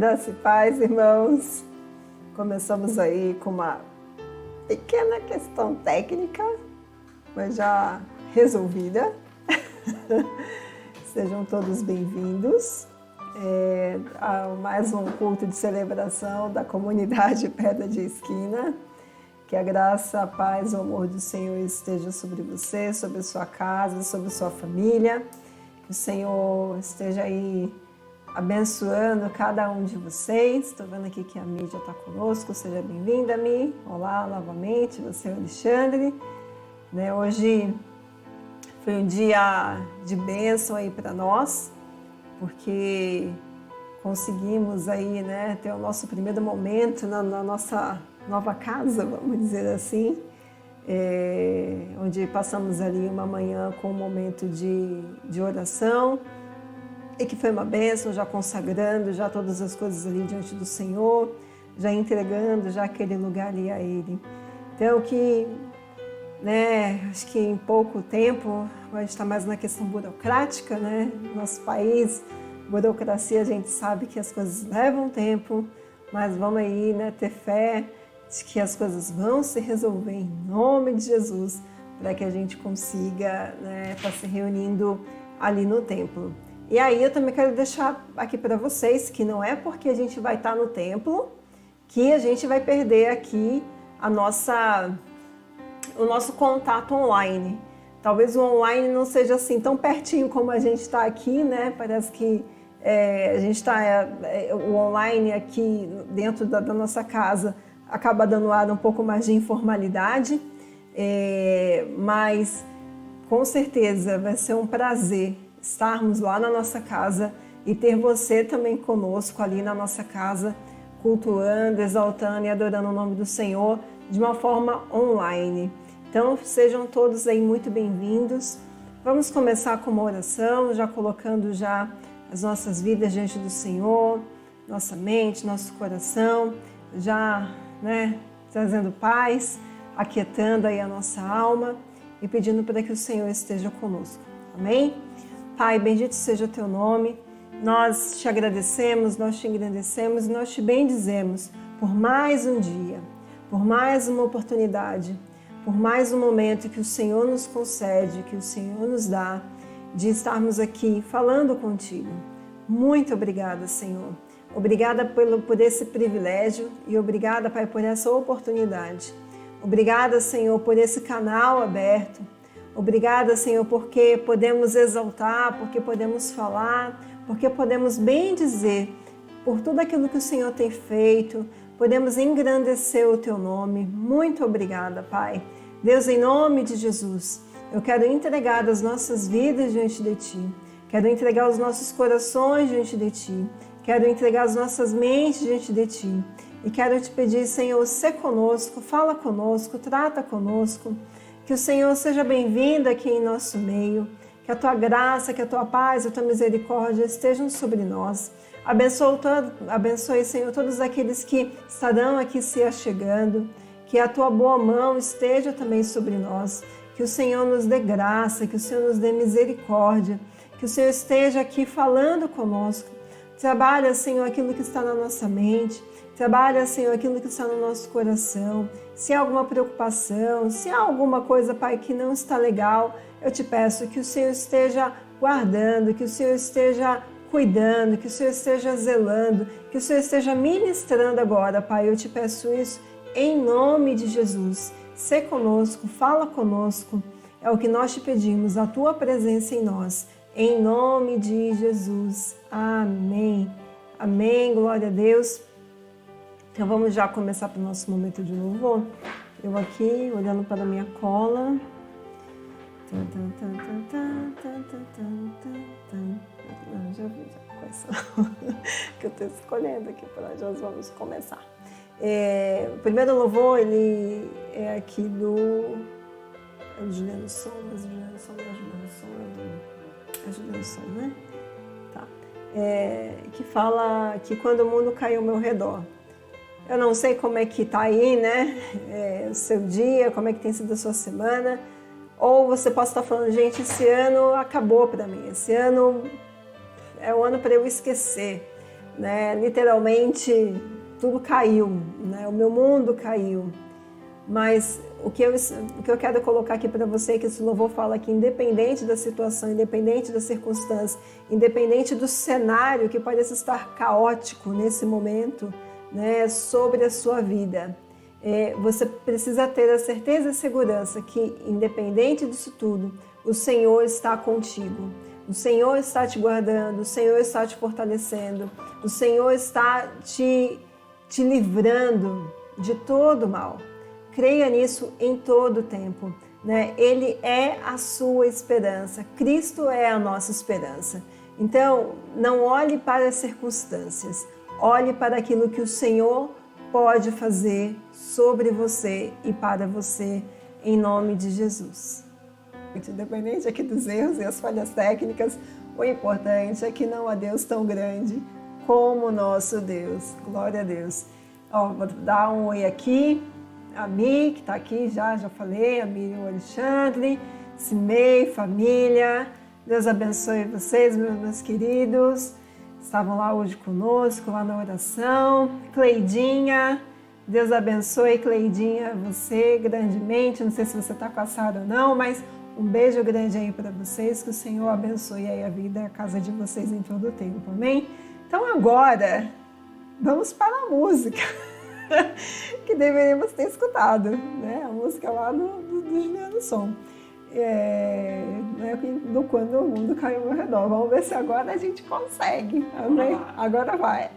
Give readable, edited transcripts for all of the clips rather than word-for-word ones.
Graça e paz, irmãos. Começamos aí com uma pequena questão técnica, mas já resolvida. Sejam todos bem-vindos a mais um culto de celebração da comunidade Pedra de Esquina. Que a graça, a paz, o amor do Senhor esteja sobre você, sobre a sua casa, sobre a sua família. Que o Senhor esteja aí abençoando cada um de vocês. Estou vendo aqui que a Mi já está conosco. Seja bem-vinda, Mi. Olá novamente, você, Alexandre. Hoje foi um dia de bênção aí para nós, porque conseguimos aí, ter o nosso primeiro momento na nossa nova casa, vamos dizer assim, onde passamos ali uma manhã com um momento de oração, e que foi uma bênção, já consagrando já todas as coisas ali diante do Senhor, já entregando já aquele lugar ali a Ele. Então acho que em pouco tempo a gente está mais na questão burocrática, Nosso país, burocracia, a gente sabe que as coisas levam tempo, mas vamos aí, ter fé de que as coisas vão se resolver em nome de Jesus, para que a gente consiga estar se reunindo ali no templo. E aí eu também quero deixar aqui para vocês que não é porque a gente vai estar no templo que a gente vai perder aqui o nosso contato online. Talvez o online não seja assim tão pertinho como a gente está aqui, Parece que a gente está o online aqui dentro da nossa casa acaba dando ar um pouco mais de informalidade, mas com certeza vai ser um prazer estarmos lá na nossa casa e ter você também conosco ali na nossa casa, cultuando, exaltando e adorando o nome do Senhor de uma forma online. Então sejam todos aí muito bem-vindos. Vamos começar com uma oração, já colocando já as nossas vidas diante do Senhor, nossa mente, nosso coração, já trazendo paz, aquietando aí a nossa alma e pedindo para que o Senhor esteja conosco. Amém? Pai, bendito seja o teu nome, nós te agradecemos, nós te engrandecemos e nós te bendizemos por mais um dia, por mais uma oportunidade, por mais um momento que o Senhor nos concede, que o Senhor nos dá, de estarmos aqui falando contigo. Muito obrigada, Senhor. Obrigada por esse privilégio e obrigada, Pai, por essa oportunidade. Obrigada, Senhor, por esse canal aberto. Obrigada, Senhor, porque podemos exaltar, porque podemos falar, porque podemos bem dizer por tudo aquilo que o Senhor tem feito, podemos engrandecer o teu nome. Muito obrigada, Pai. Deus, em nome de Jesus, eu quero entregar as nossas vidas diante de Ti, quero entregar os nossos corações diante de Ti, quero entregar as nossas mentes diante de Ti e quero Te pedir, Senhor, se conosco, fala conosco, trata conosco, que o Senhor seja bem-vindo aqui em nosso meio, que a Tua graça, que a Tua paz, a Tua misericórdia estejam sobre nós. Abençoe, Senhor, todos aqueles que estarão aqui se achegando, que a Tua boa mão esteja também sobre nós, que o Senhor nos dê graça, que o Senhor nos dê misericórdia, que o Senhor esteja aqui falando conosco. Trabalha, Senhor, aquilo que está na nossa mente, trabalha, Senhor, aquilo que está no nosso coração. Se há alguma preocupação, se há alguma coisa, Pai, que não está legal, eu te peço que o Senhor esteja guardando, que o Senhor esteja cuidando, que o Senhor esteja zelando, que o Senhor esteja ministrando agora, Pai. Eu te peço isso em nome de Jesus. Sê conosco, fala conosco, é o que nós te pedimos, a Tua presença em nós, em nome de Jesus. Amém. Amém, glória a Deus. Então vamos já começar para o nosso momento de louvor. Eu aqui, olhando para a minha cola. Já vi quais são que eu estou escolhendo aqui para onde nós vamos começar. O primeiro louvor, ele é aqui do Juliano Som, mas Juliano Som não é Juliano Som, é Juliano Som, né? Tá. Que fala que quando o mundo caiu ao meu redor. Eu não sei como é que tá aí, o seu dia, como é que tem sido a sua semana. Ou você pode estar falando, gente, esse ano acabou para mim, esse ano é o ano para eu esquecer. né? Literalmente tudo caiu, né? O meu mundo caiu. Mas o que eu quero colocar aqui para você é que esse louvor fala que independente da situação, independente da circunstância, independente do cenário que pareça estar caótico nesse momento, né, sobre a sua vida, você precisa ter a certeza e segurança que, independente disso tudo, o Senhor está contigo. O Senhor está te guardando, o Senhor está te fortalecendo, o Senhor está te livrando de todo mal. Creia nisso em todo o tempo, né? Ele é a sua esperança, Cristo é a nossa esperança. Então, não olhe para as circunstâncias, olhe para aquilo que o Senhor pode fazer sobre você e para você, em nome de Jesus. Independente aqui dos erros e as falhas técnicas, o importante é que não há Deus tão grande como o nosso Deus. Glória a Deus. Vou dar um oi aqui. A Mi, que está aqui já falei, a Miriam Alexandre, Cimei, família, Deus abençoe vocês, meus queridos, estavam lá hoje conosco, lá na oração. Cleidinha, Deus abençoe, Cleidinha, você grandemente, não sei se você está com a Sara ou não, mas um beijo grande aí para vocês, que o Senhor abençoe aí a vida e a casa de vocês em todo o tempo, amém? Então agora, vamos para a música. Que deveríamos ter escutado, né? A música lá do Juliano Som, do Quando o Mundo Caiu ao Meu Redor. Vamos ver se agora a gente consegue, amém? Agora vai!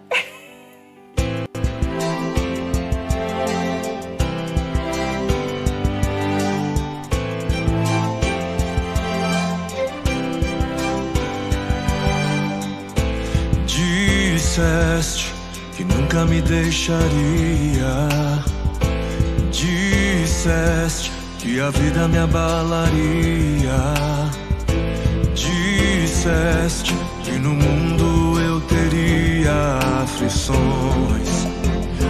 Disseste que nunca me deixaria. Disseste que a vida me abalaria. Disseste que no mundo eu teria aflições.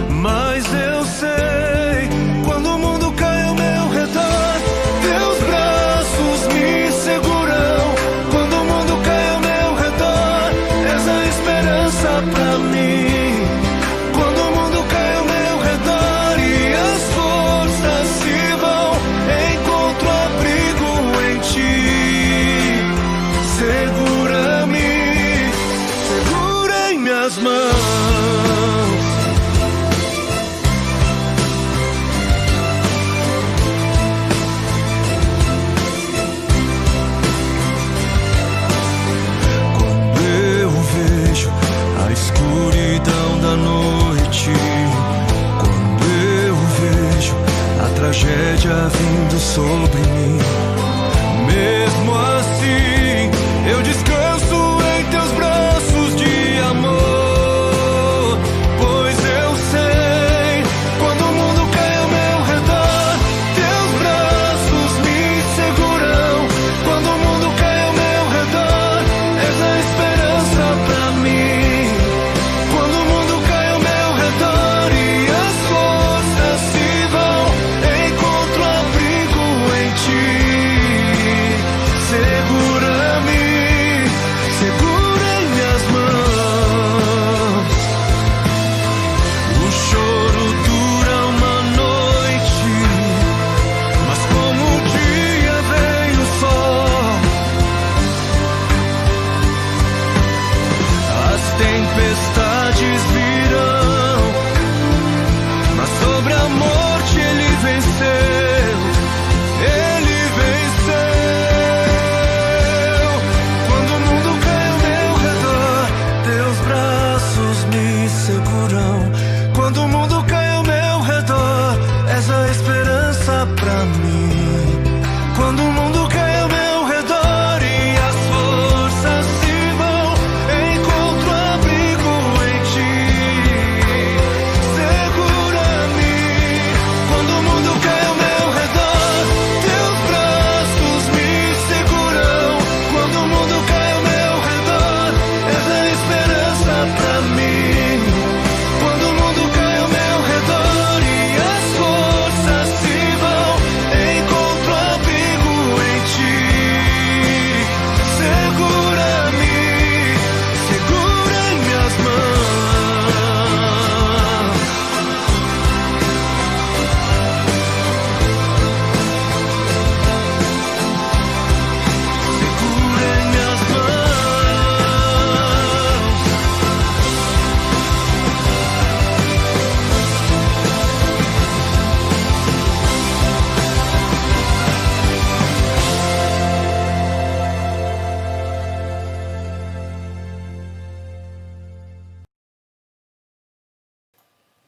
Mas eu sei, quando o mundo cai ao meu redor, teus braços me seguram. Quando o mundo cai ao meu redor, és a esperança pra mim. Mãos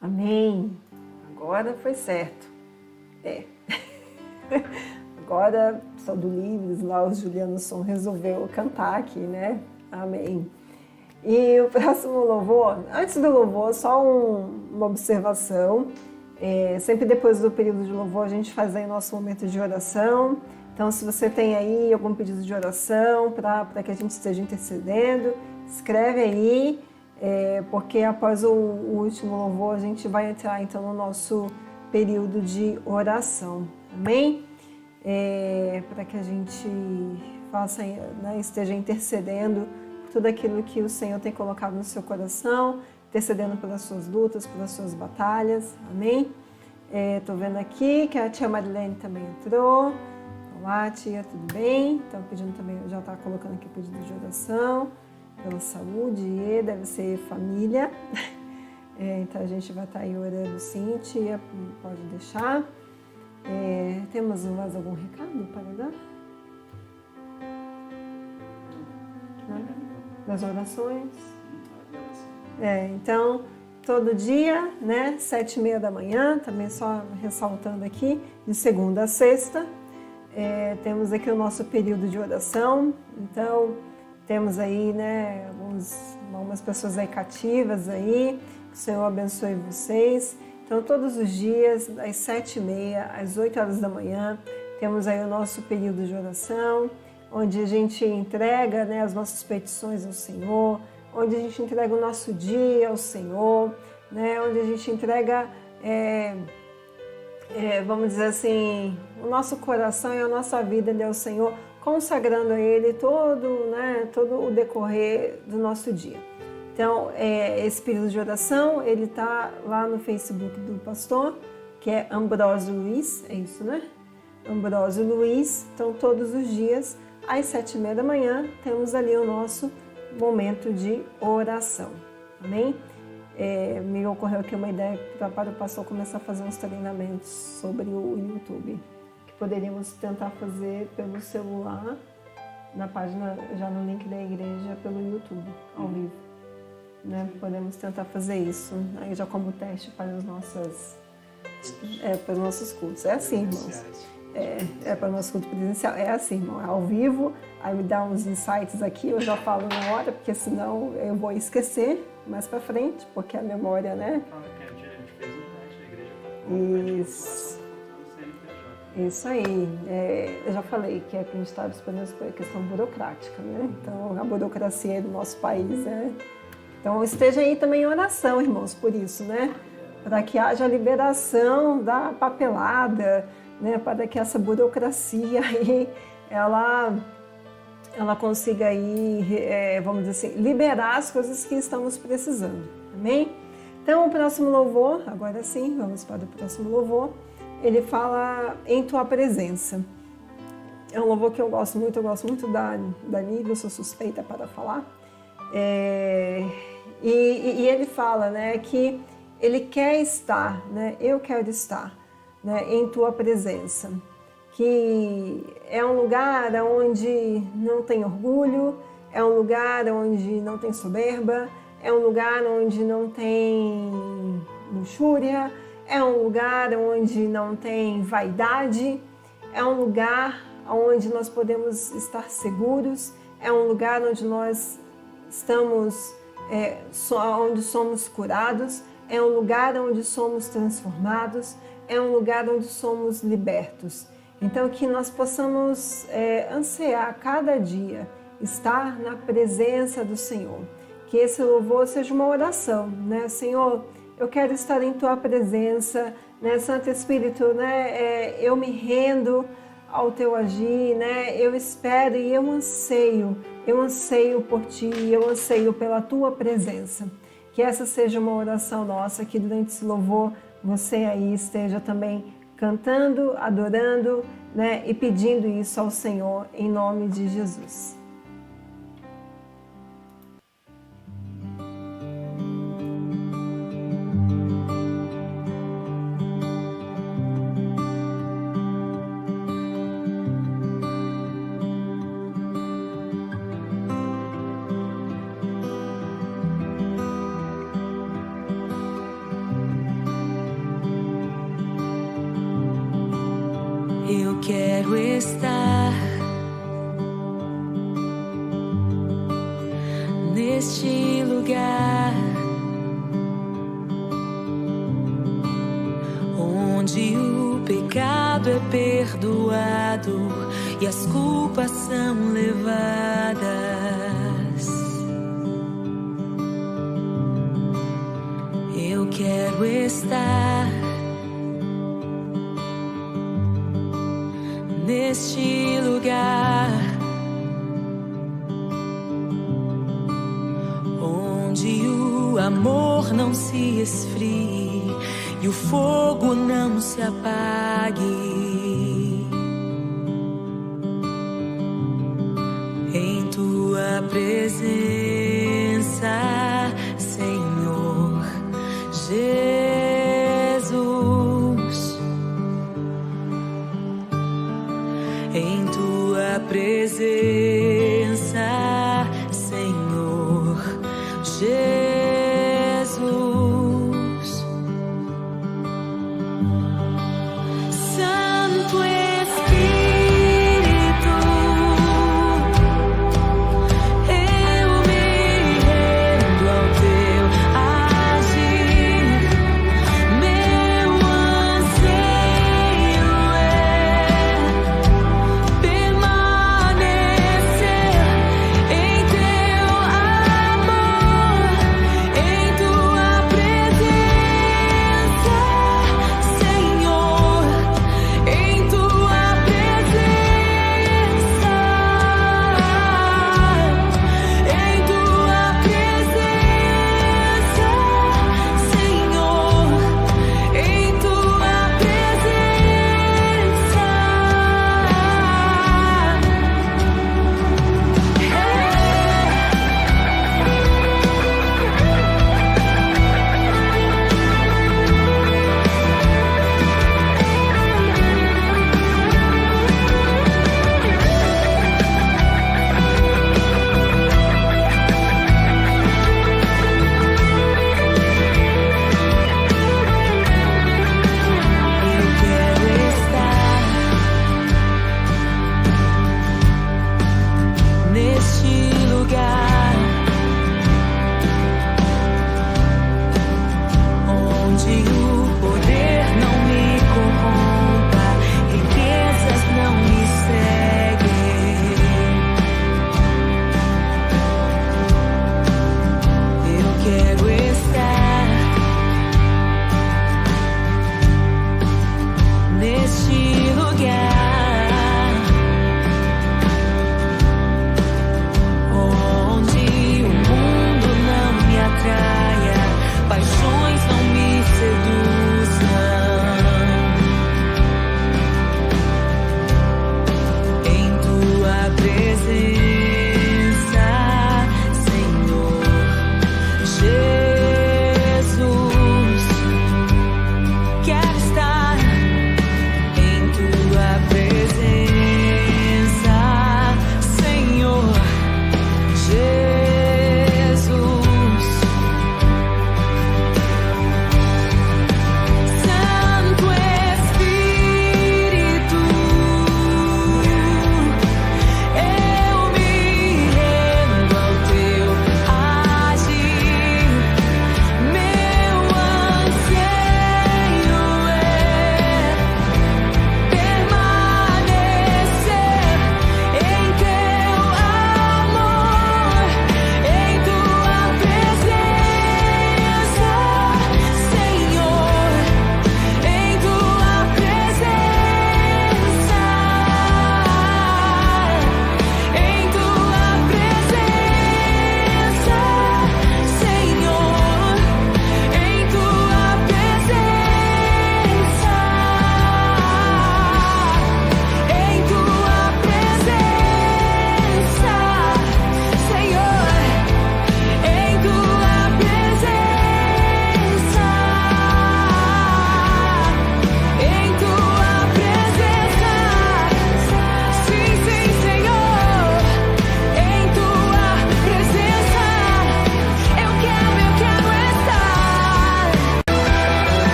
Amém. Agora foi certo. Agora, só do Livres, lá o Juliano Som resolveu cantar aqui, né? Amém. E o próximo louvor, antes do louvor, só uma observação. Sempre depois do período de louvor, a gente faz aí nosso momento de oração. Então, se você tem aí algum pedido de oração para que a gente esteja intercedendo, escreve aí, porque após o último louvor, a gente vai entrar então no nosso período de oração. Amém? Para que a gente faça, né, esteja intercedendo por tudo aquilo que o Senhor tem colocado no seu coração, intercedendo pelas suas lutas, pelas suas batalhas. Amém? Estou vendo aqui que a tia Marilene também entrou. Olá, tia, tudo bem? Então, pedindo também, já está colocando aqui pedido de oração pela saúde, deve ser família. Então, a gente vai estar aí orando sim, tia, pode deixar. Temos mais algum recado para dar? Das orações? Então, todo dia, né, 7h30 da manhã, também só ressaltando aqui, de segunda a sexta, temos aqui o nosso período de oração. Então, temos aí, né, algumas pessoas aí cativas aí, que o Senhor abençoe vocês. Então, todos os dias, das 7h30 às 8h da manhã, temos aí o nosso período de oração, onde a gente entrega, né, as nossas petições ao Senhor, onde a gente entrega o nosso dia ao Senhor, né, onde a gente entrega, vamos dizer assim, o nosso coração e a nossa vida ao Senhor, consagrando a Ele todo o decorrer do nosso dia. Então, esse período de oração, ele está lá no Facebook do pastor, que é Ambrósio Luiz, é isso, né? Ambrósio Luiz. Então, todos os dias, às 7h30 da manhã, temos ali o nosso momento de oração. Amém? Me ocorreu aqui uma ideia para o pastor começar a fazer uns treinamentos sobre o YouTube, que poderíamos tentar fazer pelo celular, na página, já no link da igreja, pelo YouTube, ao vivo. Né? Podemos tentar fazer isso, aí já como teste para os nossos cultos. É assim, irmãos. Para o nosso culto presencial. É assim, irmão. É ao vivo, aí me dá uns insights aqui, eu já falo na hora, porque senão eu vou esquecer mais para frente, porque a memória, né? Isso aí. Eu já falei que a gente está disponível por questão burocrática, né? Então, a burocracia do nosso país, né? Então, esteja aí também em oração, irmãos, por isso, né? Para que haja liberação da papelada, né? Para que essa burocracia aí, ela consiga aí, vamos dizer assim, liberar as coisas que estamos precisando. Amém? Então, o próximo louvor, agora sim, vamos para o próximo louvor. Ele fala em tua presença. É um louvor que eu gosto muito da Nívia, eu sou suspeita para falar. E ele fala, né, que ele quer estar, né, eu quero estar, né, em tua presença, que é um lugar onde não tem orgulho, é um lugar onde não tem soberba, é um lugar onde não tem luxúria, é um lugar onde não tem vaidade, é um lugar onde nós podemos estar seguros, é um lugar onde nós estamos, onde somos curados, é um lugar onde somos transformados, é um lugar onde somos libertos. Então, que nós possamos ansiar cada dia estar na presença do Senhor. Que esse louvor seja uma oração, né? Senhor, eu quero estar em tua presença, né? Santo Espírito, né? Eu me rendo ao teu agir, né? Eu espero e eu anseio por ti, eu anseio pela tua presença. Que essa seja uma oração nossa, que durante esse louvor você aí esteja também cantando, adorando, né? E pedindo isso ao Senhor em nome de Jesus. Eu quero estar neste lugar onde o pecado é perdoado e as culpas são levadas. Eu quero estar neste lugar onde o amor não se esfrie e o fogo não se apague. Em tua presença, Senhor Jesus, em tua presença, Senhor Jesus. Santo Espírito, eu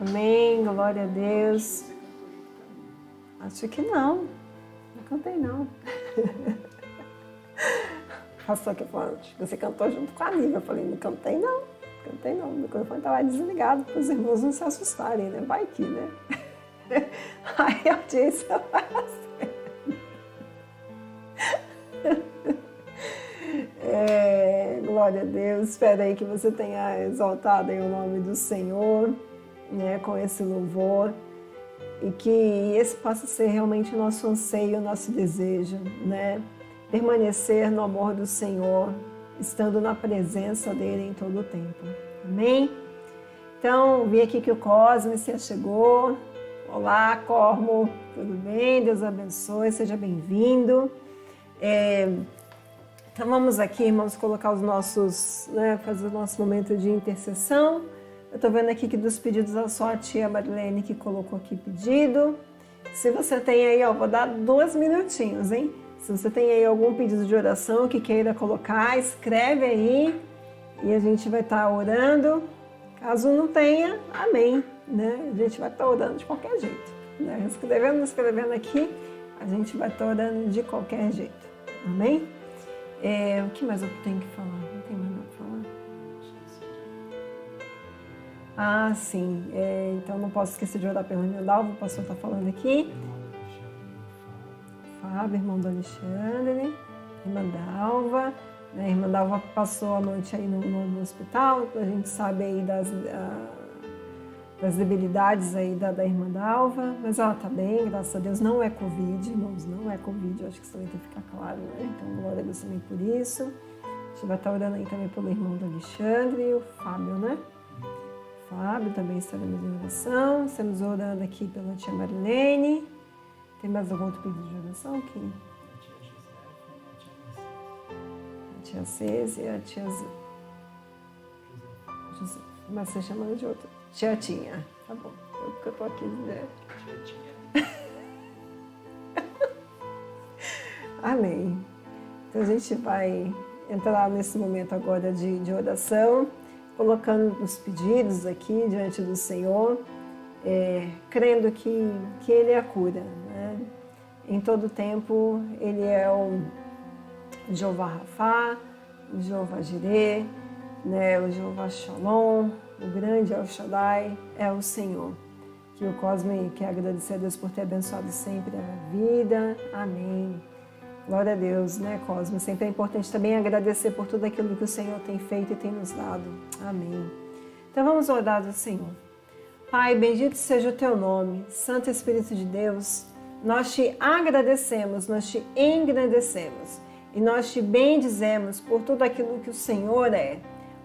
Amém, glória a Deus. Acho que não cantei não. O pastor aqui falando, você cantou junto com a Nívia. Eu falei, não cantei não, o microfone estava desligado para os irmãos não se assustarem, né? Vai que, né? Aí a audiência vai glória a Deus, espero aí que você tenha exaltado aí o nome do Senhor, né, com esse louvor, e que esse possa ser realmente o nosso anseio, o nosso desejo, né, permanecer no amor do Senhor, estando na presença dele em todo o tempo. Amém? Então, vi aqui que o Cosme se chegou. Olá, Cormo, tudo bem? Deus abençoe, seja bem-vindo. Então vamos aqui, irmãos, colocar os nossos, né, fazer o nosso momento de intercessão. Eu estou vendo aqui que dos pedidos a sua tia Marilene que colocou aqui pedido. Se você tem aí, ó, vou dar 2 minutinhos, hein? Se você tem aí algum pedido de oração que queira colocar, escreve aí e a gente vai estar orando. Caso não tenha, amém, né? A gente vai estar orando de qualquer jeito, né? Escrevendo aqui, a gente vai estar orando de qualquer jeito, amém? O que mais eu tenho que falar? Não tem mais nada para falar? Ah, sim. Então não posso esquecer de orar pelo irmão Dalva, o pastor está falando aqui. Fábio, irmão do Alexandre, irmã Dalva. A irmã Dalva passou a noite aí no hospital, a gente sabe aí das debilidades aí da irmã Dalva, mas ela está bem, graças a Deus. Não é Covid, irmãos, não é Covid, eu acho que isso também tem que ficar claro, né? Então, glória a Deus também por isso. A gente vai estar orando aí também pelo irmão do Alexandre e o Fábio, né? Fábio também estaremos em oração. Estamos orando aqui pela tia Marilene. Tem mais algum outro pedido de oração aqui? A tia Césia e a tia José. Mas você chama ela de outra. Tiatinha. Tá bom. Eu tô aqui, né? Tiatinha. Amém. Então a gente vai entrar nesse momento agora de oração, colocando os pedidos aqui diante do Senhor, crendo que Ele é a cura, né? Em todo tempo, Ele é o Jeová Rafá, o Jeová Jireh, né? O Jeová Shalom, o grande El Shaddai é o Senhor. Que o Cosme quer agradecer a Deus por ter abençoado sempre a vida. Amém. Glória a Deus, né, Cosme? Sempre é importante também agradecer por tudo aquilo que o Senhor tem feito e tem nos dado. Amém. Então vamos orar ao Senhor. Pai, bendito seja o teu nome. Santo Espírito de Deus, nós te agradecemos, nós te engrandecemos e nós te bendizemos por tudo aquilo que o Senhor é.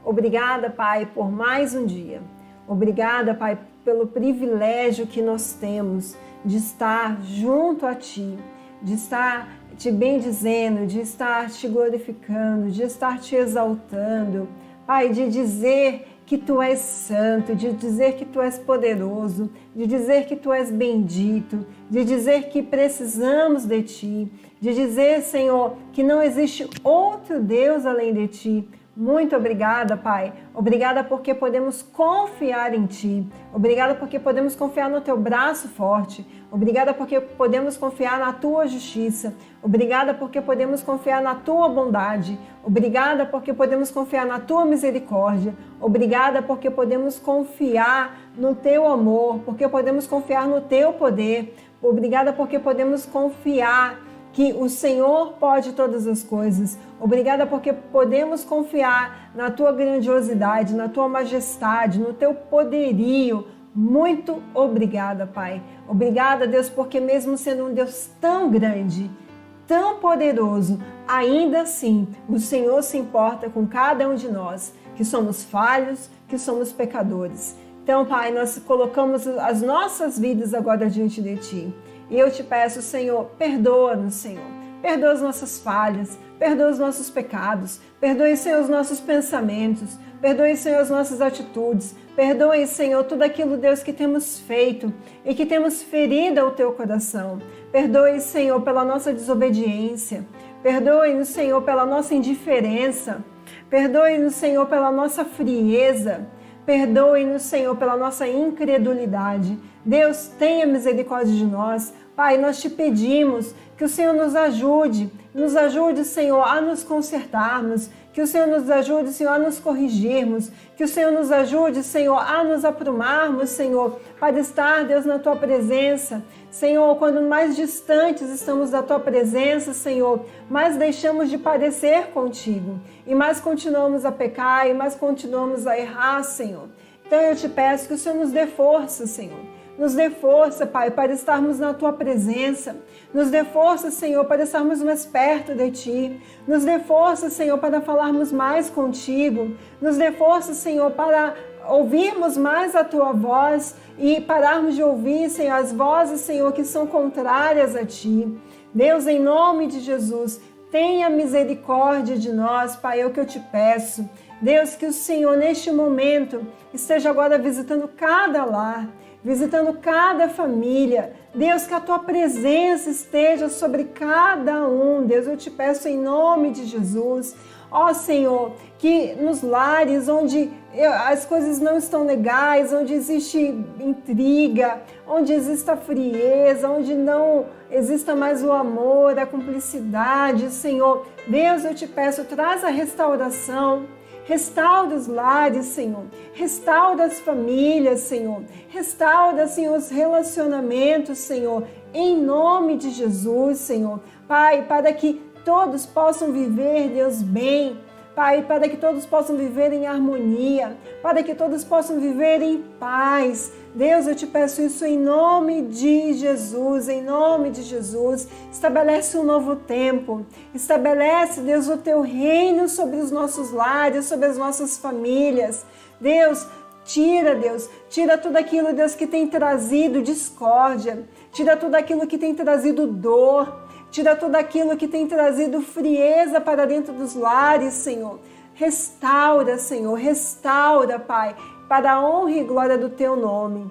Obrigada, Pai, por mais um dia. Obrigada, Pai, pelo privilégio que nós temos de estar junto a Ti, de estar te bendizendo, de estar te glorificando, de estar te exaltando. Pai, de dizer que Tu és santo, de dizer que Tu és poderoso, de dizer que Tu és bendito, de dizer que precisamos de Ti, de dizer, Senhor, que não existe outro Deus além de Ti. Muito obrigada, Pai. Obrigada porque podemos confiar em Ti. Obrigada porque podemos confiar no Teu braço forte. Obrigada porque podemos confiar na Tua justiça. Obrigada porque podemos confiar na Tua bondade. Obrigada porque podemos confiar na Tua misericórdia. Obrigada porque podemos confiar no Teu amor, porque podemos confiar no Teu poder. Obrigada porque podemos confiar que o Senhor pode todas as coisas. Obrigada porque podemos confiar na Tua grandiosidade, na Tua majestade, no Teu poderio. Muito obrigada, Pai. Obrigada, Deus, porque mesmo sendo um Deus tão grande, tão poderoso, ainda assim o Senhor se importa com cada um de nós, que somos falhos, que somos pecadores. Então, Pai, nós colocamos as nossas vidas agora diante de Ti. E eu te peço, Senhor, perdoa-nos, Senhor. Perdoa as nossas falhas, perdoa os nossos pecados, perdoe, Senhor, os nossos pensamentos, perdoe, Senhor, as nossas atitudes, perdoe, Senhor, tudo aquilo, Deus, que temos feito e que temos ferido ao Teu coração. Perdoe, Senhor, pela nossa desobediência, perdoe-nos, Senhor, pela nossa indiferença, perdoe-nos, Senhor, pela nossa frieza, Perdoe-nos, Senhor, pela nossa incredulidade. Deus, tenha misericórdia de nós. Pai, nós te pedimos que o Senhor nos ajude, Senhor, a nos consertarmos, que o Senhor nos ajude, Senhor, a nos corrigirmos, que o Senhor nos ajude, Senhor, a nos aprumarmos, Senhor, para estar, Deus, na Tua presença. Senhor, quando mais distantes estamos da Tua presença, Senhor, mais deixamos de parecer contigo e mais continuamos a pecar e mais continuamos a errar, Senhor. Então eu te peço que o Senhor nos dê força, Senhor. Nos dê força, Pai, para estarmos na Tua presença. Nos dê força, Senhor, para estarmos mais perto de Ti. Nos dê força, Senhor, para falarmos mais contigo. Nos dê força, Senhor, para ouvirmos mais a Tua voz e pararmos de ouvir, Senhor, as vozes, Senhor, que são contrárias a Ti. Deus, em nome de Jesus, tenha misericórdia de nós, Pai, é o que eu te peço. Deus, que o Senhor, neste momento, esteja agora visitando cada lar, visitando cada família. Deus, que a Tua presença esteja sobre cada um. Deus, eu te peço em nome de Jesus. Ó Senhor, que nos lares onde as coisas não estão legais, onde existe intriga, onde exista frieza, onde não exista mais o amor, a cumplicidade, Senhor. Deus, eu te peço, traz a restauração. Restaura os lares, Senhor. Restaura as famílias, Senhor. Restaura, Senhor, os relacionamentos, Senhor. Em nome de Jesus, Senhor. Pai, para que todos possam viver, Deus, bem. Pai, para que todos possam viver em harmonia. Para que todos possam viver em paz. Deus, eu te peço isso em nome de Jesus, em nome de Jesus. Estabelece um novo tempo. Estabelece, Deus, o Teu reino sobre os nossos lares, sobre as nossas famílias. Deus, tira tudo aquilo, Deus, que tem trazido discórdia. Tira tudo aquilo que tem trazido dor. Tira tudo aquilo que tem trazido frieza para dentro dos lares, Senhor. Restaura, Senhor, restaura, Pai, para a honra e glória do Teu nome.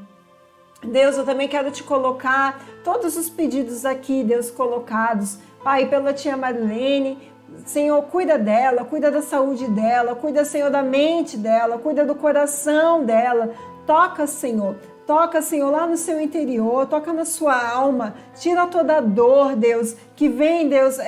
Deus, eu também quero te colocar todos os pedidos aqui, Deus, colocados, Pai, pela tia Marilene. Senhor, cuida dela, cuida da saúde dela, cuida, Senhor, da mente dela, cuida do coração dela. Toca, Senhor, lá no seu interior, toca na sua alma, tira toda a dor, Deus, que vem, Deus,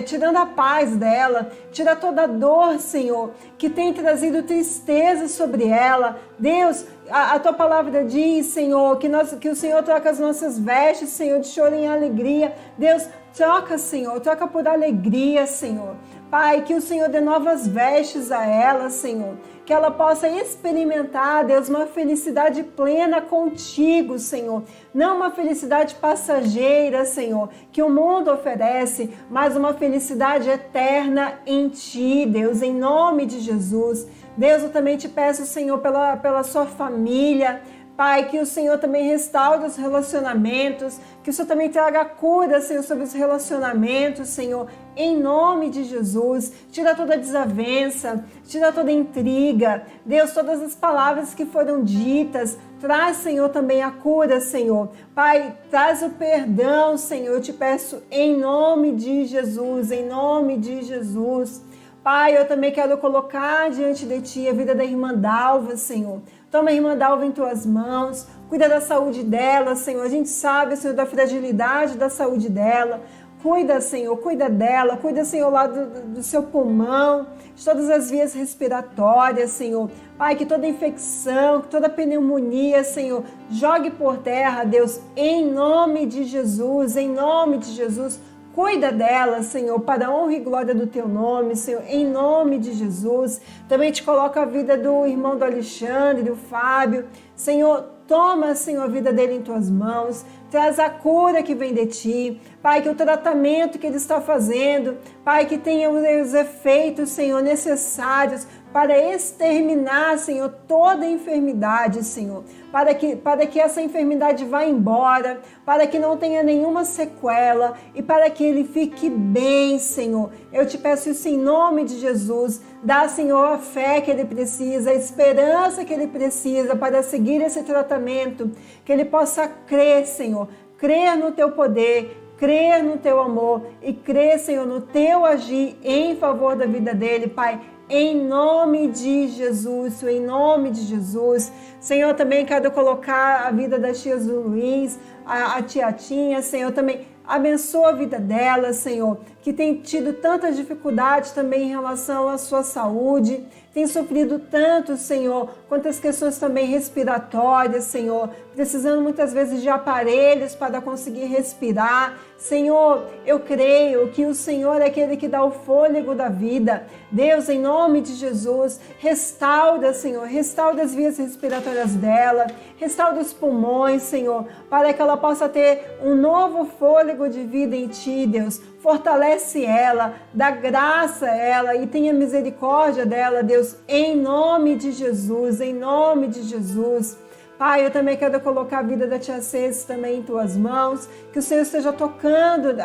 tirando a paz dela, tira toda a dor, Senhor, que tem trazido tristeza sobre ela. Deus, a Tua palavra diz, Senhor, que o Senhor troca as nossas vestes, Senhor, de choro em alegria. Deus, troca, Senhor, troca por alegria, Senhor. Pai, que o Senhor dê novas vestes a ela, Senhor, que ela possa experimentar, Deus, uma felicidade plena contigo, Senhor. Não uma felicidade passageira, Senhor, que o mundo oferece, mas uma felicidade eterna em Ti, Deus, em nome de Jesus. Deus, eu também te peço, Senhor, pela sua família, Pai, que o Senhor também restaure os relacionamentos, que o Senhor também traga cura, Senhor, sobre os relacionamentos, Senhor, em nome de Jesus. Tira toda desavença, tira toda intriga. Deus, todas as palavras que foram ditas, traz, Senhor, também a cura, Senhor. Pai, traz o perdão, Senhor, eu te peço em nome de Jesus, em nome de Jesus. Pai, eu também quero colocar diante de Ti a vida da irmã Dalva, Senhor. Toma a irmã Dalva em Tuas mãos, cuida da saúde dela, Senhor. A gente sabe, Senhor, da fragilidade da saúde dela. Cuida, Senhor, cuida dela, cuida, Senhor, lá do seu pulmão, de todas as vias respiratórias, Senhor. Pai, que toda infecção, que toda pneumonia, Senhor, jogue por terra, Deus, em nome de Jesus, em nome de Jesus. Cuida dela, Senhor, para a honra e glória do Teu nome, Senhor, em nome de Jesus. Também te coloco a vida do irmão do Alexandre, do Fábio. Senhor, toma, Senhor, a vida dele em Tuas mãos. Traz a cura que vem de Ti. Pai, que o tratamento que ele está fazendo, Pai, que tenha os efeitos, Senhor, necessários para exterminar, Senhor, toda enfermidade, Senhor. Para que essa enfermidade vá embora, para que não tenha nenhuma sequela e para que ele fique bem, Senhor. Eu te peço isso em nome de Jesus. Dá, Senhor, a fé que ele precisa, a esperança que ele precisa para seguir esse tratamento, que ele possa crer, Senhor, crer no Teu poder, crer no Teu amor e crer, Senhor, no Teu agir em favor da vida dele, Pai, em nome de Jesus, em nome de Jesus. Senhor, também quero colocar a vida das tias do Luiz, a tia Tinha, Senhor, também abençoa a vida dela, Senhor, que tem tido tantas dificuldades também em relação à sua saúde, tem sofrido tanto, Senhor, quantas questões também respiratórias, Senhor, precisando muitas vezes de aparelhos para conseguir respirar. Senhor, eu creio que o Senhor é aquele que dá o fôlego da vida. Deus, em nome de Jesus, restaura, Senhor, restaura as vias respiratórias dela, restaura os pulmões, Senhor, para que ela possa ter um novo fôlego de vida em Ti, Deus. Fortalece ela, dá graça a ela e tenha misericórdia dela, Deus, em nome de Jesus, em nome de Jesus. Pai, eu também quero colocar a vida da tia Ceci também em Tuas mãos, que o Senhor esteja tocando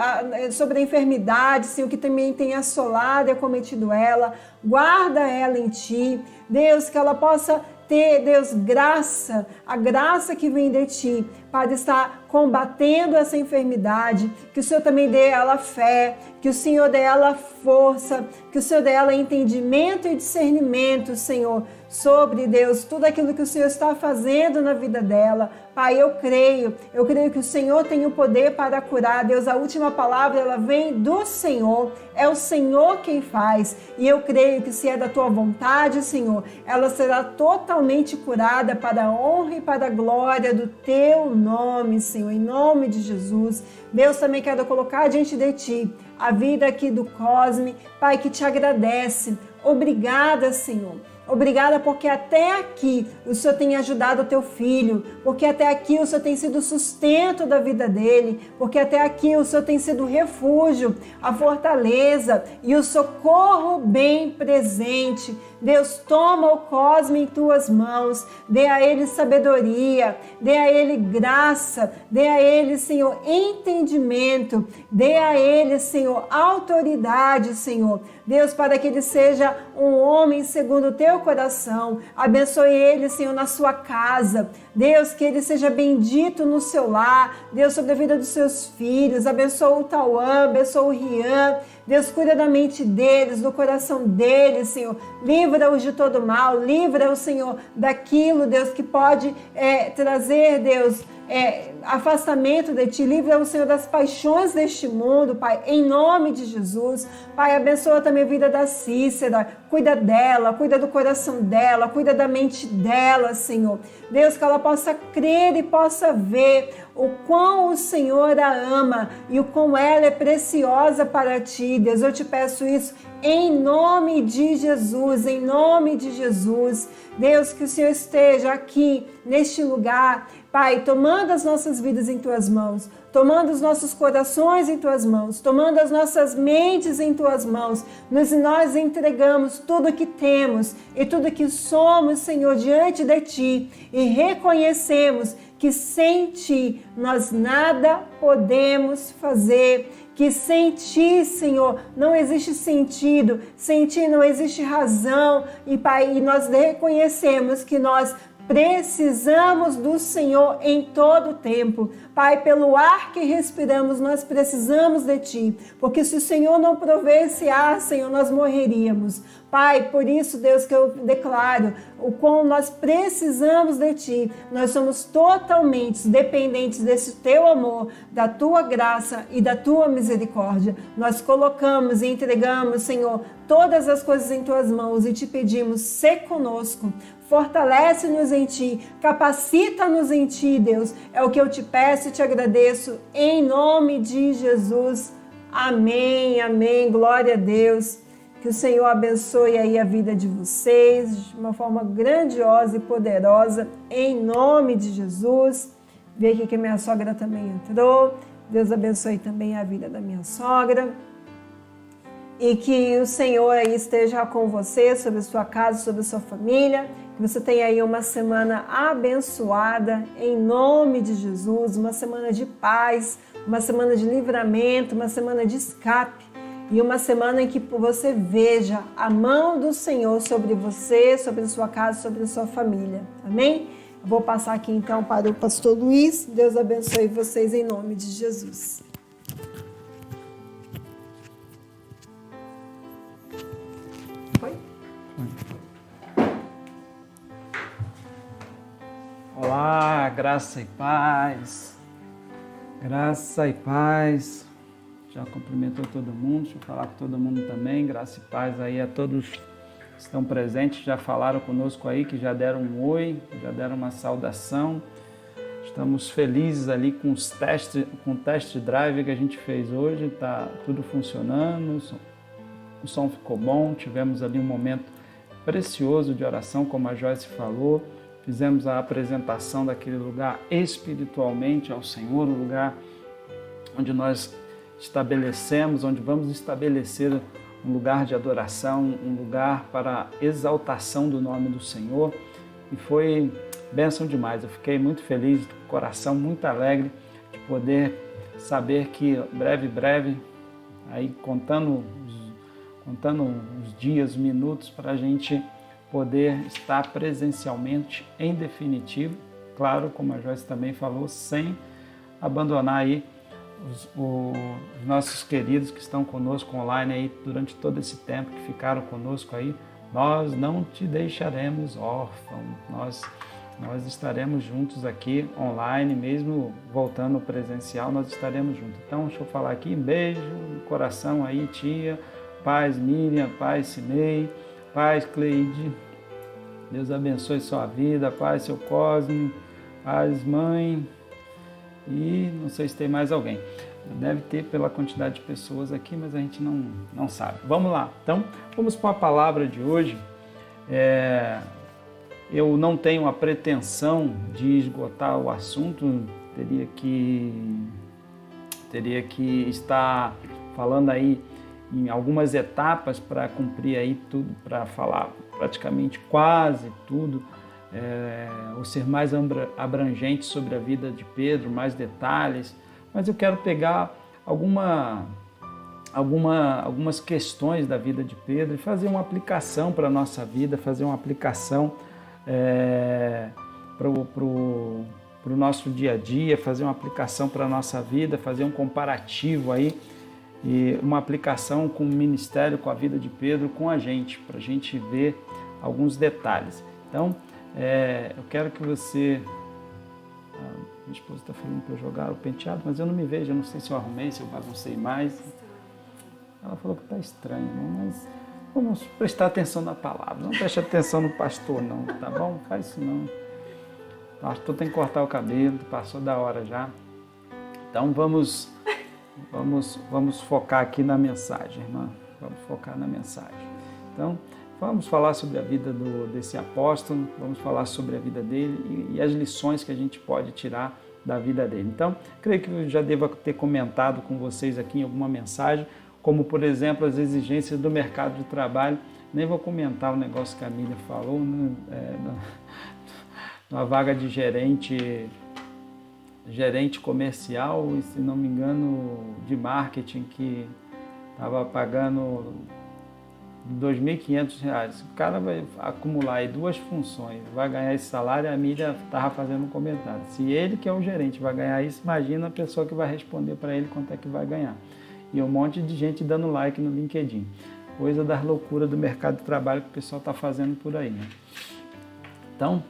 sobre a enfermidade, Senhor, que também tem assolado e acometido ela, guarda ela em Ti, Deus, que ela possa ter, Deus, graça, a graça que vem de Ti, para estar combatendo essa enfermidade, que o Senhor também dê a ela fé, que o Senhor dê a ela força, que o Senhor dê a ela entendimento e discernimento, Senhor, sobre, Deus, tudo aquilo que o Senhor está fazendo na vida dela. Pai, eu creio que o Senhor tem o poder para curar, Deus, a última palavra, ela vem do Senhor, é o Senhor quem faz, e eu creio que se é da Tua vontade, Senhor, ela será totalmente curada para a honra e para a glória do Teu nome, Senhor, em nome de Jesus. Deus, também quero colocar diante de Ti a vida aqui do Cosme, Pai, que Te agradece. Obrigada, Senhor. Obrigada porque até aqui o Senhor tem ajudado o Teu filho, porque até aqui o Senhor tem sido o sustento da vida dele, porque até aqui o Senhor tem sido o refúgio, a fortaleza e o socorro bem presente. Deus, toma o Cosme em Tuas mãos, dê a ele sabedoria, dê a ele graça, dê a ele, Senhor, entendimento, dê a ele, Senhor, autoridade, Senhor. Deus, para que ele seja um homem segundo o Teu coração. Abençoe ele, Senhor, na sua casa. Deus, que ele seja bendito no seu lar. Deus, sobre a vida dos seus filhos. Abençoa o Tauan, abençoa o Rian. Deus, cuida da mente deles, do coração deles, Senhor. Livra-os de todo mal. Livra-os, Senhor, daquilo, Deus, que pode trazer, Deus, afastamento de Ti. Livra-os, Senhor, das paixões deste mundo, Pai, em nome de Jesus. Pai, abençoa também a vida da Cícera. Cuida dela, cuida do coração dela, cuida da mente dela, Senhor. Deus, que ela possa crer e possa ver o quão o Senhor a ama e o quão ela é preciosa para Ti. Deus, eu Te peço isso em nome de Jesus, em nome de Jesus. Deus, que o Senhor esteja aqui neste lugar, Pai, tomando as nossas vidas em Tuas mãos, tomando os nossos corações em Tuas mãos, tomando as nossas mentes em Tuas mãos. Nós entregamos tudo que temos e tudo que somos, Senhor, diante de Ti e reconhecemos que sem Ti nós nada podemos fazer, que sem Ti, Senhor, não existe sentido, sem Ti não existe razão, e Pai, nós reconhecemos que nós precisamos do Senhor em todo o tempo. Pai, pelo ar que respiramos, nós precisamos de Ti, porque se o Senhor não prover esse ar, Senhor, nós morreríamos. Pai, por isso, Deus, que eu declaro o quão nós precisamos de Ti. Nós somos totalmente dependentes desse Teu amor, da Tua graça e da Tua misericórdia. Nós colocamos e entregamos, Senhor, todas as coisas em Tuas mãos e Te pedimos, sê conosco. Fortalece-nos em Ti, capacita-nos em Ti, Deus. É o que eu Te peço e Te agradeço, em nome de Jesus. Amém, amém, glória a Deus. Que o Senhor abençoe aí a vida de vocês de uma forma grandiosa e poderosa, em nome de Jesus. Vê aqui que minha sogra também entrou. Deus abençoe também a vida da minha sogra. E que o Senhor aí esteja com você, sobre a sua casa, sobre a sua família. Que você tenha aí uma semana abençoada, em nome de Jesus. Uma semana de paz, uma semana de livramento, uma semana de escape. E uma semana em que você veja a mão do Senhor sobre você, sobre a sua casa, sobre a sua família. Amém? Eu vou passar aqui então para o pastor Luiz. Deus abençoe vocês em nome de Jesus. Foi? Olá, graça e paz. Graça e paz. Já cumprimentou todo mundo, deixa eu falar com todo mundo também. Graça e paz aí a todos que estão presentes, já falaram conosco aí, que já deram um oi, já deram uma saudação. Estamos felizes ali com o test drive que a gente fez hoje, está tudo funcionando, o som ficou bom, tivemos ali um momento precioso de oração, como a Joyce falou, fizemos a apresentação daquele lugar espiritualmente ao Senhor, o lugar onde nós estabelecemos, onde vamos estabelecer um lugar de adoração, um lugar para exaltação do nome do Senhor, e foi bênção demais. Eu fiquei muito feliz, com o coração muito alegre de poder saber que breve, aí contando os dias, os minutos, para a gente poder estar presencialmente, em definitivo, claro, como a Joyce também falou, sem abandonar aí os nossos queridos que estão conosco online aí durante todo esse tempo, que ficaram conosco aí. Nós não te deixaremos órfão, nós estaremos juntos aqui online, mesmo voltando presencial, nós estaremos juntos. Então, deixa eu falar aqui, beijo no coração aí, tia, paz Miriam, paz Cinei, paz Cleide, Deus abençoe sua vida, paz seu Cosme, paz mãe, e não sei se tem mais alguém. Deve ter pela quantidade de pessoas aqui, mas a gente não sabe. Vamos lá, então vamos para a palavra de hoje. Eu não tenho a pretensão de esgotar o assunto, teria que estar falando aí em algumas etapas para cumprir aí tudo, para falar praticamente quase tudo, ou ser mais abrangente sobre a vida de Pedro, mais detalhes, mas eu quero pegar algumas questões da vida de Pedro e fazer uma aplicação para a nossa vida, fazer uma aplicação para o nosso dia a dia, fazer uma aplicação para a nossa vida, fazer um comparativo aí, e uma aplicação com o ministério, com a vida de Pedro, com a gente, para a gente ver alguns detalhes. Então, eu quero que você... minha esposa está falando para eu jogar o penteado, mas eu não me vejo, eu não sei se eu arrumei, se eu baguncei mais. Ela falou que está estranho, mas vamos prestar atenção na palavra, não preste atenção no pastor não, tá bom? Faz isso não. O pastor tem que cortar o cabelo, passou da hora já. Então vamos focar aqui na mensagem, irmã. Vamos focar na mensagem. Então, vamos falar sobre a vida desse apóstolo, vamos falar sobre a vida dele e as lições que a gente pode tirar da vida dele. Então, creio que eu já devo ter comentado com vocês aqui em alguma mensagem, como, por exemplo, as exigências do mercado de trabalho. Nem vou comentar o negócio que a Miriam falou, né? Na vaga de gerente comercial, e, se não me engano, de marketing, que estava pagando R$ 2.500. O cara vai acumular aí duas funções, vai ganhar esse salário. A Miriam estava fazendo um comentário. Se ele, que é o gerente, vai ganhar isso, imagina a pessoa que vai responder para ele quanto é que vai ganhar. E um monte de gente dando like no LinkedIn. Coisa das loucuras do mercado de trabalho que o pessoal está fazendo por aí, né? Então,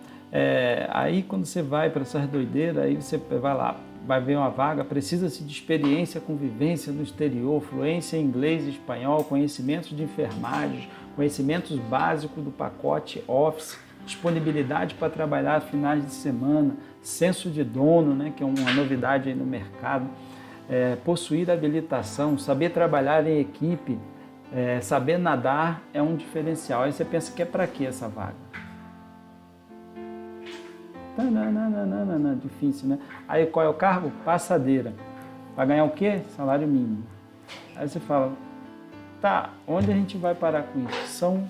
aí quando você vai para essas doideiras, aí você vai lá, vai ver uma vaga, precisa-se de experiência com vivência no exterior, fluência em inglês e espanhol, conhecimentos de enfermagem, conhecimentos básicos do pacote Office, disponibilidade para trabalhar finais de semana, senso de dono, né, que é uma novidade aí no mercado, possuir habilitação, saber trabalhar em equipe, saber nadar é um diferencial. Aí você pensa que é para quê essa vaga? Não, difícil, né? Aí qual é o cargo? Passadeira. Vai ganhar o quê? Salário mínimo. Aí você fala, tá, onde a gente vai parar com isso? São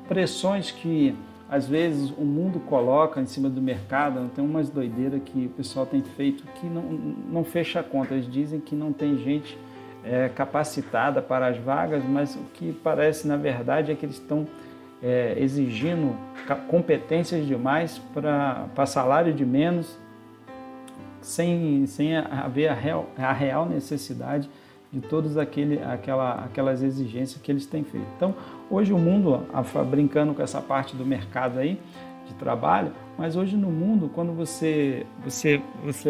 pressões que às vezes o mundo coloca em cima do mercado. Tem umas doideiras que o pessoal tem feito que não fecha a conta. Eles dizem que não tem gente capacitada para as vagas, mas o que parece na verdade é que eles estão exigindo competências demais para salário de menos, sem haver a real necessidade de todas aquelas exigências que eles têm feito. Então, hoje o mundo, brincando com essa parte do mercado aí, de trabalho, mas hoje no mundo, quando você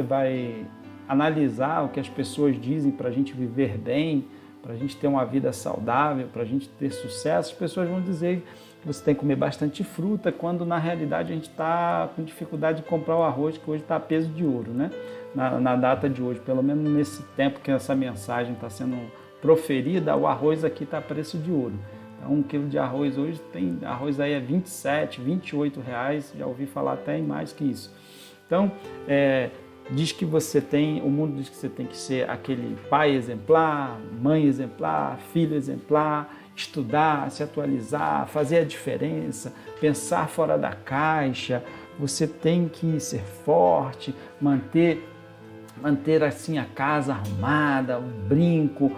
vai analisar o que as pessoas dizem para a gente viver bem, para a gente ter uma vida saudável, para a gente ter sucesso, as pessoas vão dizer que você tem que comer bastante fruta, quando na realidade a gente está com dificuldade de comprar o arroz, que hoje está a peso de ouro, né? Na data de hoje, pelo menos nesse tempo que essa mensagem está sendo proferida, o arroz aqui está a preço de ouro. Então, 1 quilo de arroz hoje, tem arroz aí é 27, 28 reais, já ouvi falar até em mais que isso. Então, o mundo diz que você tem que ser aquele pai exemplar, mãe exemplar, filho exemplar, estudar, se atualizar, fazer a diferença, pensar fora da caixa, você tem que ser forte, manter assim a casa arrumada, um brinco,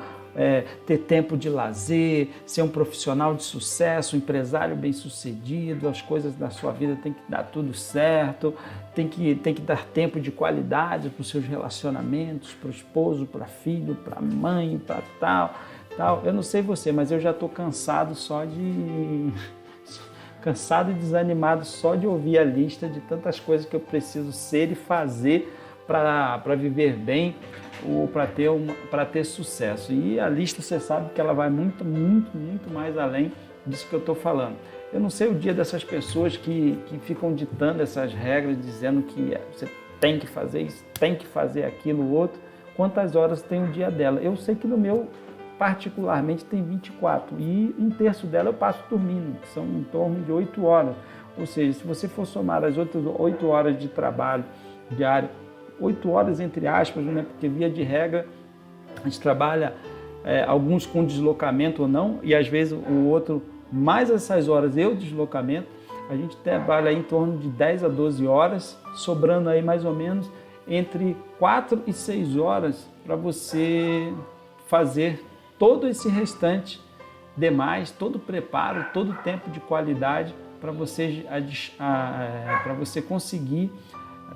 ter tempo de lazer, ser um profissional de sucesso, um empresário bem-sucedido, as coisas da sua vida tem que dar tudo certo, tem que dar tempo de qualidade para os seus relacionamentos, para o esposo, para filho, para mãe, para tal. Eu não sei você, mas eu já estou cansado cansado e desanimado só de ouvir a lista de tantas coisas que eu preciso ser e fazer para viver bem ou para ter sucesso. E a lista, você sabe que ela vai muito, muito, muito mais além disso que eu estou falando. Eu não sei o dia dessas pessoas que ficam ditando essas regras, dizendo que você tem que fazer isso, tem que fazer aquilo, outro. Quantas horas tem o dia dela? Eu sei que no meu, particularmente, tem 24 e 1/3 dela eu passo dormindo, que são em torno de 8 horas. Ou seja, se você for somar as outras 8 horas de trabalho diário, 8 horas entre aspas, né? Porque via de regra a gente trabalha alguns com deslocamento ou não, e às vezes o outro mais essas horas e o deslocamento, a gente trabalha aí em torno de 10 a 12 horas, sobrando aí mais ou menos entre 4 e 6 horas para você fazer todo esse restante demais, todo o preparo, todo o tempo de qualidade para você conseguir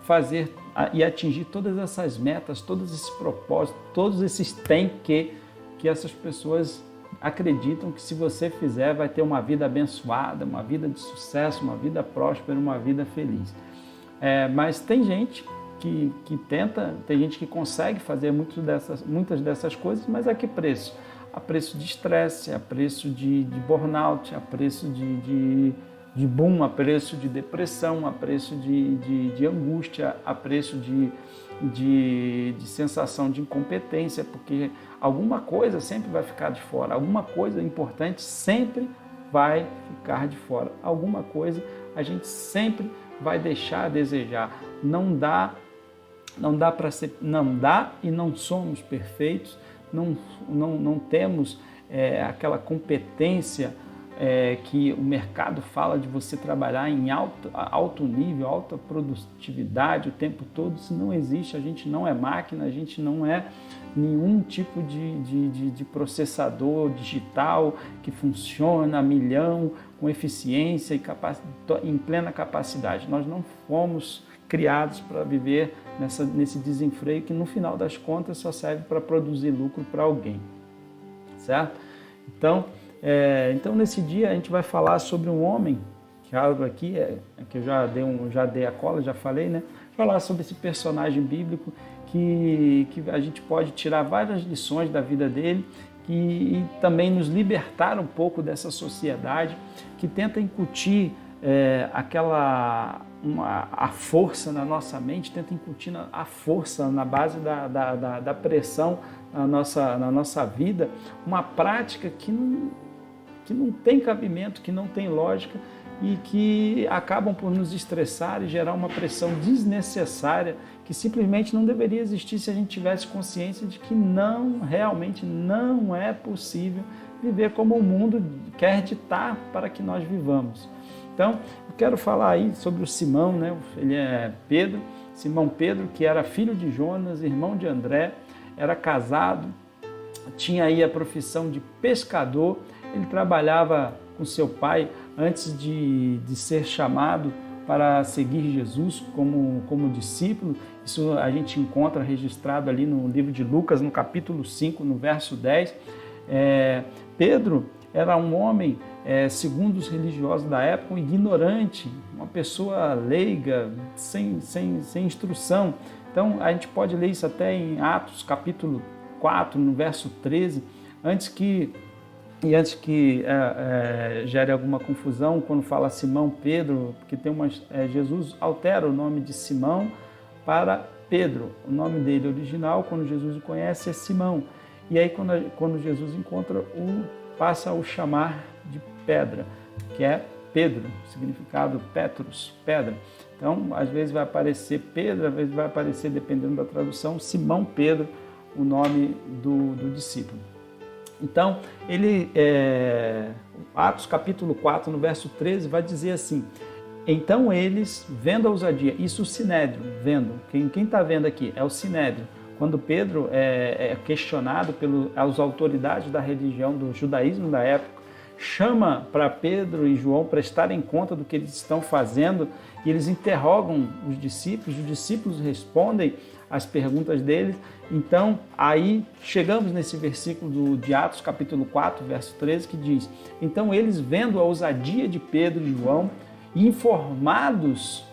fazer e atingir todas essas metas, todos esses propósitos, todos esses tem que essas pessoas acreditam que se você fizer vai ter uma vida abençoada, uma vida de sucesso, uma vida próspera, uma vida feliz. Mas tem gente que tenta, tem gente que consegue fazer muitas dessas coisas, mas a que preço? A preço de estresse, a preço de burnout, a preço de boom, a preço de depressão, a preço de angústia, a preço de sensação de incompetência, porque alguma coisa sempre vai ficar de fora, alguma coisa importante sempre vai ficar de fora, alguma coisa a gente sempre vai deixar a desejar. Não dá e não somos perfeitos, não temos aquela competência que o mercado fala de você trabalhar em alto nível, alta produtividade o tempo todo. Isso não existe, a gente não é máquina, a gente não é nenhum tipo de processador digital que funciona a milhão, com eficiência e em plena capacidade. Nós não fomos criados para viver nesse desenfreio que no final das contas só serve para produzir lucro para alguém, certo? Então nesse dia a gente vai falar sobre um homem, que abro aqui, que eu já dei a cola, já falei, né? Falar sobre esse personagem bíblico que a gente pode tirar várias lições da vida dele e também nos libertar um pouco dessa sociedade que tenta incutir a força na nossa mente, tenta incutir a força na base da pressão na nossa vida, uma prática que não tem cabimento, que não tem lógica e que acabam por nos estressar e gerar uma pressão desnecessária que simplesmente não deveria existir se a gente tivesse consciência de que realmente não é possível viver como o mundo quer ditar para que nós vivamos. Então, eu quero falar aí sobre o Simão, né? Ele é Simão Pedro, que era filho de Jonas, irmão de André, era casado, tinha aí a profissão de pescador, ele trabalhava com seu pai antes de ser chamado para seguir Jesus como discípulo. Isso a gente encontra registrado ali no livro de Lucas, no capítulo 5, no verso 10. Pedro era um homem segundo os religiosos da época, um ignorante, uma pessoa leiga, sem instrução. Então, a gente pode ler isso até em Atos, capítulo 4, no verso 13, antes que gere alguma confusão, quando fala Simão Pedro, porque Jesus altera o nome de Simão para Pedro. O nome dele original, quando Jesus o conhece, é Simão. E aí, quando Jesus encontra, passa a o chamar de pedra, que é Pedro, significado Petrus, pedra. Então, às vezes vai aparecer Pedro, às vezes vai aparecer, dependendo da tradução, Simão Pedro, o nome do discípulo. Então, Atos capítulo 4, no verso 13, vai dizer assim: então eles, vendo a ousadia, isso o Sinédrio, vendo, quem está vendo aqui é o Sinédrio. Quando Pedro é questionado pelas autoridades da religião, do judaísmo da época, chama para Pedro e João prestarem conta do que eles estão fazendo, e eles interrogam os discípulos respondem as perguntas deles. Então, aí chegamos nesse versículo de Atos, capítulo 4, verso 13, que diz: então eles, vendo a ousadia de Pedro e João, informados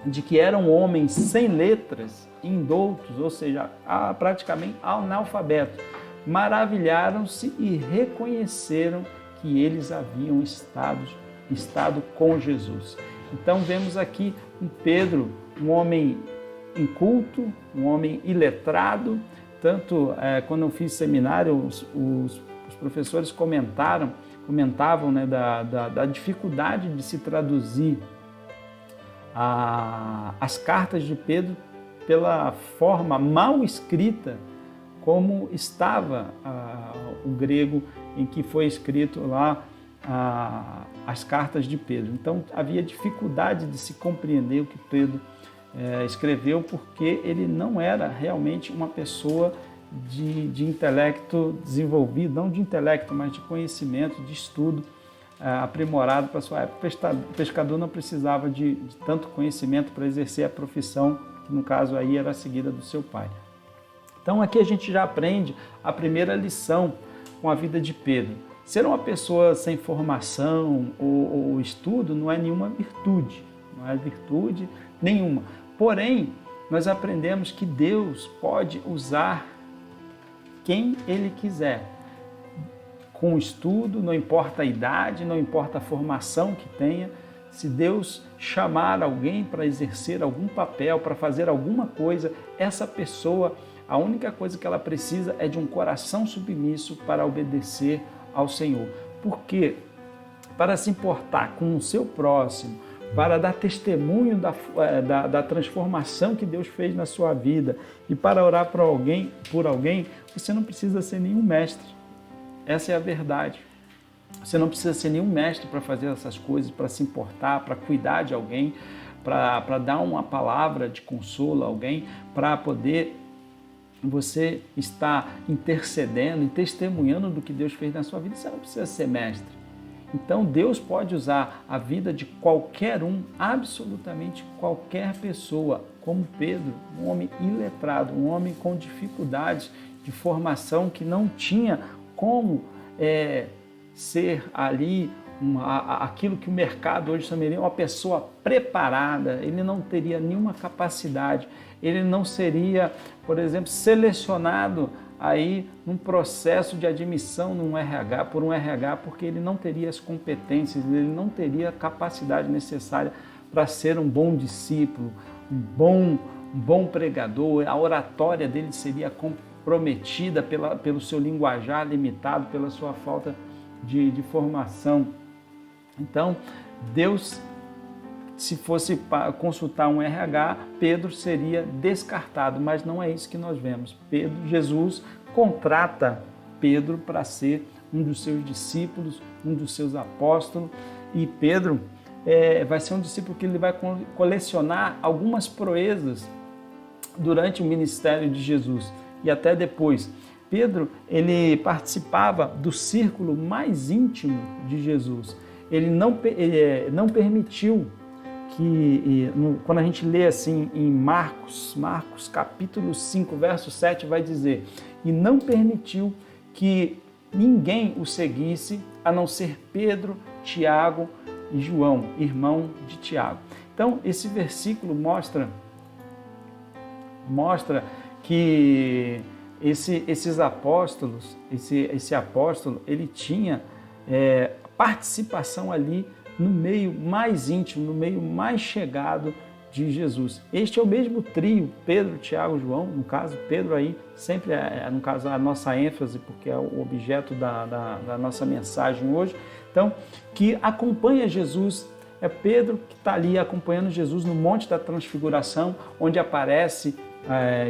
de que eram homens sem letras, indoutos, ou seja, praticamente analfabetos, maravilharam-se e reconheceram que eles haviam estado com Jesus. Então vemos aqui um Pedro, um homem inculto, um homem iletrado. Tanto quando eu fiz seminário, os professores comentavam, né, da dificuldade de se traduzir as cartas de Pedro pela forma mal escrita como estava o grego em que foi escrito lá as cartas de Pedro. Então havia dificuldade de se compreender o que Pedro escreveu, porque ele não era realmente uma pessoa de intelecto desenvolvido, não de intelecto, mas de conhecimento, de estudo aprimorado para a sua época. O pescador não precisava de tanto conhecimento para exercer a profissão, que no caso aí era a seguida do seu pai. Então aqui a gente já aprende a primeira lição com a vida de Pedro. Ser uma pessoa sem formação ou estudo não é nenhuma virtude, não é virtude nenhuma. Porém, nós aprendemos que Deus pode usar quem Ele quiser. Com estudo, não importa a idade, não importa a formação que tenha. Se Deus chamar alguém para exercer algum papel, para fazer alguma coisa, essa pessoa, a única coisa que ela precisa é de um coração submisso para obedecer ao Senhor. Porque para se importar com o seu próximo, para dar testemunho da transformação que Deus fez na sua vida e para orar por alguém, você não precisa ser nenhum mestre. Essa é a verdade. Você não precisa ser nenhum mestre para fazer essas coisas, para se importar, para cuidar de alguém, para dar uma palavra de consolo a alguém, para poder você estar intercedendo e testemunhando do que Deus fez na sua vida. Você não precisa ser mestre. Então Deus pode usar a vida de qualquer um, absolutamente qualquer pessoa, como Pedro, um homem iletrado, um homem com dificuldades de formação, que não tinha como ser ali aquilo que o mercado hoje chamaria uma pessoa preparada. Ele não teria nenhuma capacidade, ele não seria, por exemplo, selecionado aí num processo de admissão por um RH, porque ele não teria as competências, ele não teria a capacidade necessária para ser um bom discípulo, um bom pregador. A oratória dele seria comprometida pelo seu linguajar limitado, pela sua falta de formação. Então, Deus, se fosse consultar um RH, Pedro seria descartado, mas não é isso que nós vemos. Jesus contrata Pedro para ser um dos seus discípulos, um dos seus apóstolos, e Pedro vai ser um discípulo que ele vai colecionar algumas proezas durante o ministério de Jesus e até depois. Pedro, ele participava do círculo mais íntimo de Jesus. Ele não permitiu que, quando a gente lê assim em Marcos capítulo 5, verso 7, vai dizer: e não permitiu que ninguém o seguisse a não ser Pedro, Tiago e João, irmão de Tiago. Então, esse versículo mostra que esses apóstolos, esse apóstolo, ele tinha participação ali no meio mais íntimo, no meio mais chegado de Jesus. Este é o mesmo trio, Pedro, Tiago, João, no caso, Pedro aí, sempre no caso, a nossa ênfase, porque é o objeto da nossa mensagem hoje, então, que acompanha Jesus. É Pedro que está ali acompanhando Jesus no Monte da Transfiguração, onde aparece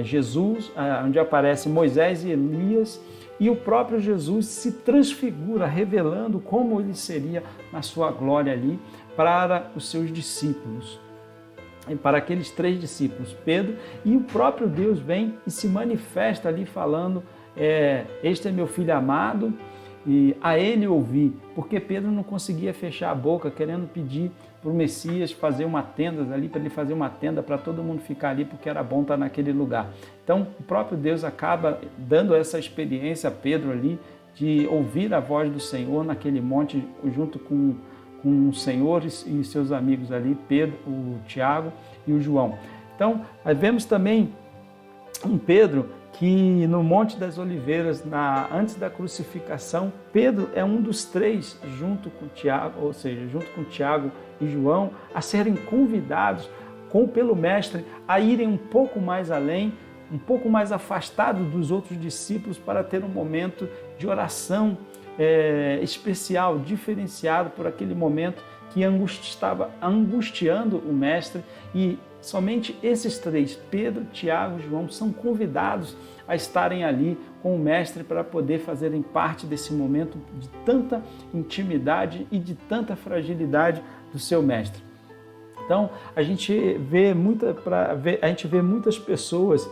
Jesus, onde aparece Moisés e Elias, e o próprio Jesus se transfigura, revelando como ele seria na sua glória ali para os seus discípulos, e para aqueles 3 discípulos, Pedro, e o próprio Deus vem e se manifesta ali falando, este é meu filho amado, e a ele ouvi, porque Pedro não conseguia fechar a boca, querendo pedir para o Messias fazer uma tenda ali, para ele fazer uma tenda para todo mundo ficar ali, porque era bom estar naquele lugar. Então, o próprio Deus acaba dando essa experiência a Pedro ali, de ouvir a voz do Senhor naquele monte, junto com os senhores e seus amigos ali, Pedro, o Tiago e o João. Então, vemos também um Pedro que no Monte das Oliveiras, antes da crucificação, Pedro é um dos 3, junto com Tiago, ou seja, junto com Tiago e João, a serem convidados pelo Mestre a irem um pouco mais além, um pouco mais afastado dos outros discípulos, para ter um momento de oração especial, diferenciado por aquele momento que estava angustiando o Mestre, e somente esses 3, Pedro, Tiago e João, são convidados a estarem ali com o Mestre para poder fazerem parte desse momento de tanta intimidade e de tanta fragilidade do seu Mestre. Então, a gente vê muitas pessoas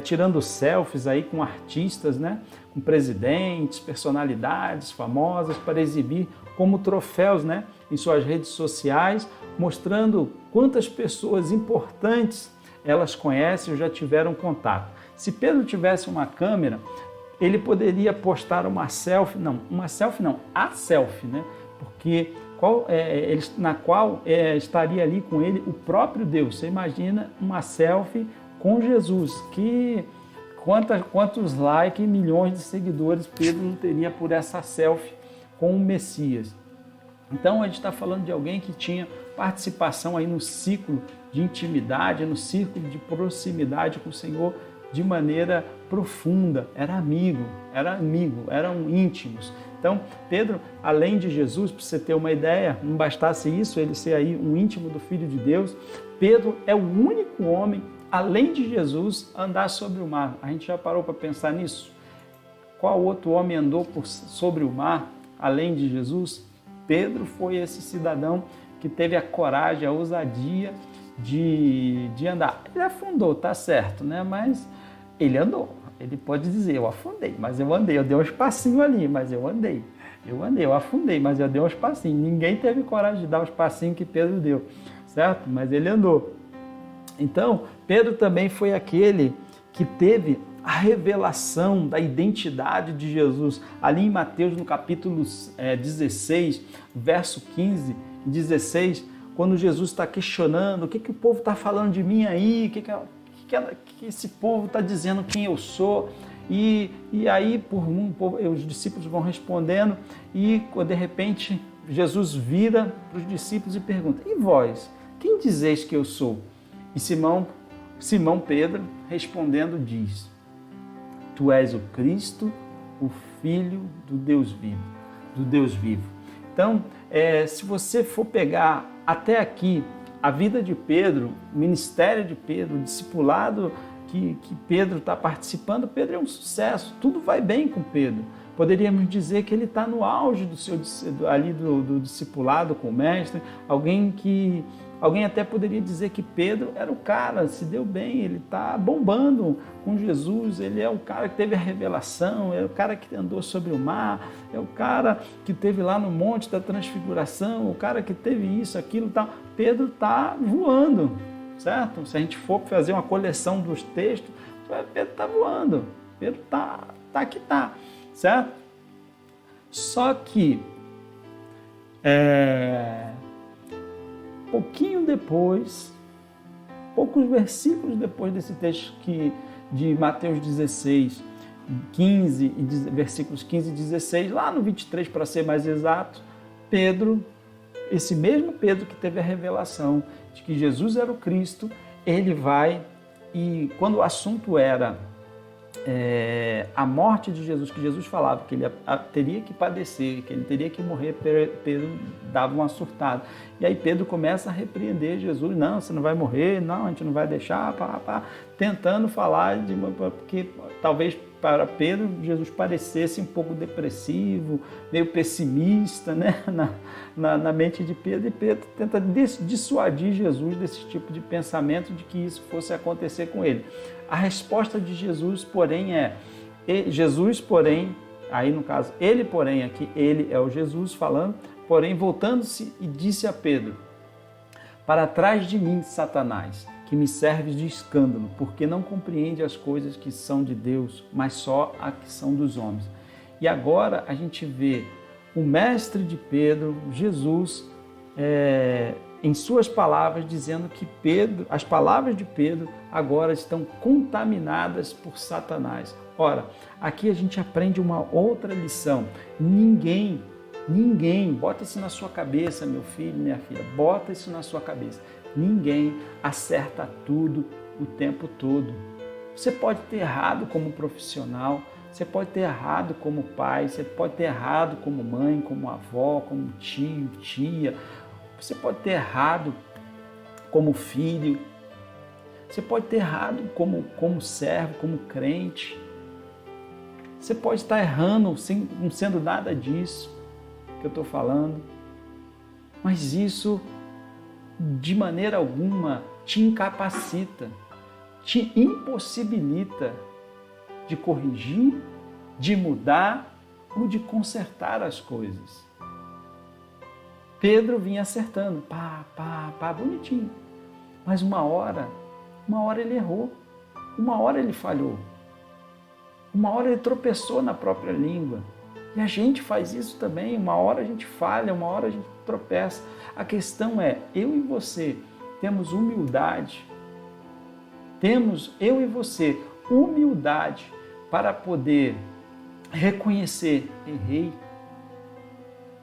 tirando selfies aí com artistas, né? Com presidentes, personalidades famosas, para exibir como troféus, né? Em suas redes sociais, mostrando quantas pessoas importantes elas conhecem ou já tiveram contato. Se Pedro tivesse uma câmera, ele poderia postar a selfie, né? Porque na qual estaria ali com ele o próprio Deus. Você imagina uma selfie com Jesus, quantos likes e milhões de seguidores Pedro não teria por essa selfie com o Messias. Então a gente está falando de alguém que tinha participação aí no ciclo de intimidade, no círculo de proximidade com o Senhor de maneira profunda, eram íntimos. Então, Pedro, além de Jesus, para você ter uma ideia, não bastasse isso, ele ser aí um íntimo do Filho de Deus, Pedro é o único homem, além de Jesus, a andar sobre o mar. A gente já parou para pensar nisso? Qual outro homem andou sobre o mar, além de Jesus? Pedro foi esse cidadão que teve a coragem, a ousadia de andar. Ele afundou, tá certo, né? Mas ele andou. Ele pode dizer, eu afundei, mas eu andei. Eu dei um espacinho ali, mas eu andei. Eu afundei, mas eu dei um espacinho. Ninguém teve coragem de dar o espacinho que Pedro deu, certo? Mas ele andou. Então, Pedro também foi aquele que teve a revelação da identidade de Jesus. Ali em Mateus, no capítulo 16, verso 15 e 16, quando Jesus está questionando o que o povo está falando de mim aí, que esse povo está dizendo quem eu sou, e aí os discípulos vão respondendo, e de repente Jesus vira para os discípulos e pergunta, e vós, quem dizeis que eu sou? E Simão Pedro respondendo diz, tu és o Cristo, o Filho do Deus vivo. Então, se você for pegar até aqui a vida de Pedro, o ministério de Pedro, o discipulado que Pedro está participando, Pedro é um sucesso, tudo vai bem com Pedro. Poderíamos dizer que ele está no auge do discipulado com o Mestre, alguém até poderia dizer que Pedro era o cara, se deu bem, ele está bombando com Jesus, ele é o cara que teve a revelação, é o cara que andou sobre o mar, é o cara que teve lá no Monte da Transfiguração, o cara que teve isso, aquilo, tal. Pedro está voando, certo? Se a gente for fazer uma coleção dos textos, Pedro está voando, Pedro está, certo? Só que Pouquinho depois, poucos versículos depois desse texto de Mateus 16, 15, versículos 15 e 16, lá no 23 para ser mais exato, Pedro, esse mesmo Pedro que teve a revelação de que Jesus era o Cristo, ele vai e quando o assunto era a morte de Jesus, que Jesus falava que ele teria que padecer, que ele teria que morrer, Pedro dava uma surtada. E aí Pedro começa a repreender Jesus, não, você não vai morrer, não, a gente não vai deixar, tentando falar, porque talvez para Pedro Jesus parecesse um pouco depressivo, meio pessimista, né? na mente de Pedro, e Pedro tenta dissuadir Jesus desse tipo de pensamento, de que isso fosse acontecer com ele. A resposta de Jesus, porém, aí no caso, ele, porém, aqui, ele é o Jesus falando, porém, voltando-se e disse a Pedro, para trás de mim, Satanás, que me serves de escândalo, porque não compreende as coisas que são de Deus, mas só as que são dos homens. E agora a gente vê o mestre de Pedro, Jesus, em suas palavras, dizendo que as palavras de Pedro agora estão contaminadas por Satanás. Ora, aqui a gente aprende uma outra lição. Ninguém, bota isso na sua cabeça, meu filho, minha filha, bota isso na sua cabeça. Ninguém acerta tudo o tempo todo. Você pode ter errado como profissional, você pode ter errado como pai, você pode ter errado como mãe, como avó, como tio, tia. Você pode ter errado como filho, você pode ter errado como servo, como crente. Você pode estar errando não sendo nada disso que eu estou falando, mas isso de maneira alguma te incapacita, te impossibilita de corrigir, de mudar ou de consertar as coisas. Pedro vinha acertando, bonitinho. Mas uma hora ele errou. Uma hora ele falhou. Uma hora ele tropeçou na própria língua. E a gente faz isso também. Uma hora a gente falha, uma hora a gente tropeça. A questão é, eu e você temos humildade. Eu e você, humildade para poder reconhecer, errei.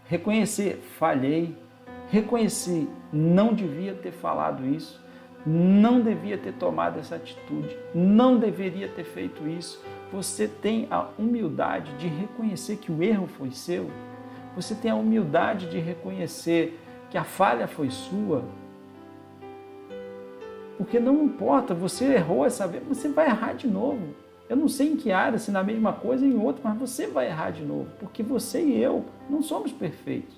Reconhecer, falhei. Reconhecer, não devia ter falado isso. Não devia ter tomado essa atitude. Não deveria ter feito isso. Você tem a humildade de reconhecer que o erro foi seu. Você tem a humildade de reconhecer que a falha foi sua. Porque não importa, você errou essa vez, você vai errar de novo. Eu não sei em que área, se na mesma coisa ou em outra, mas você vai errar de novo, porque você e eu não somos perfeitos.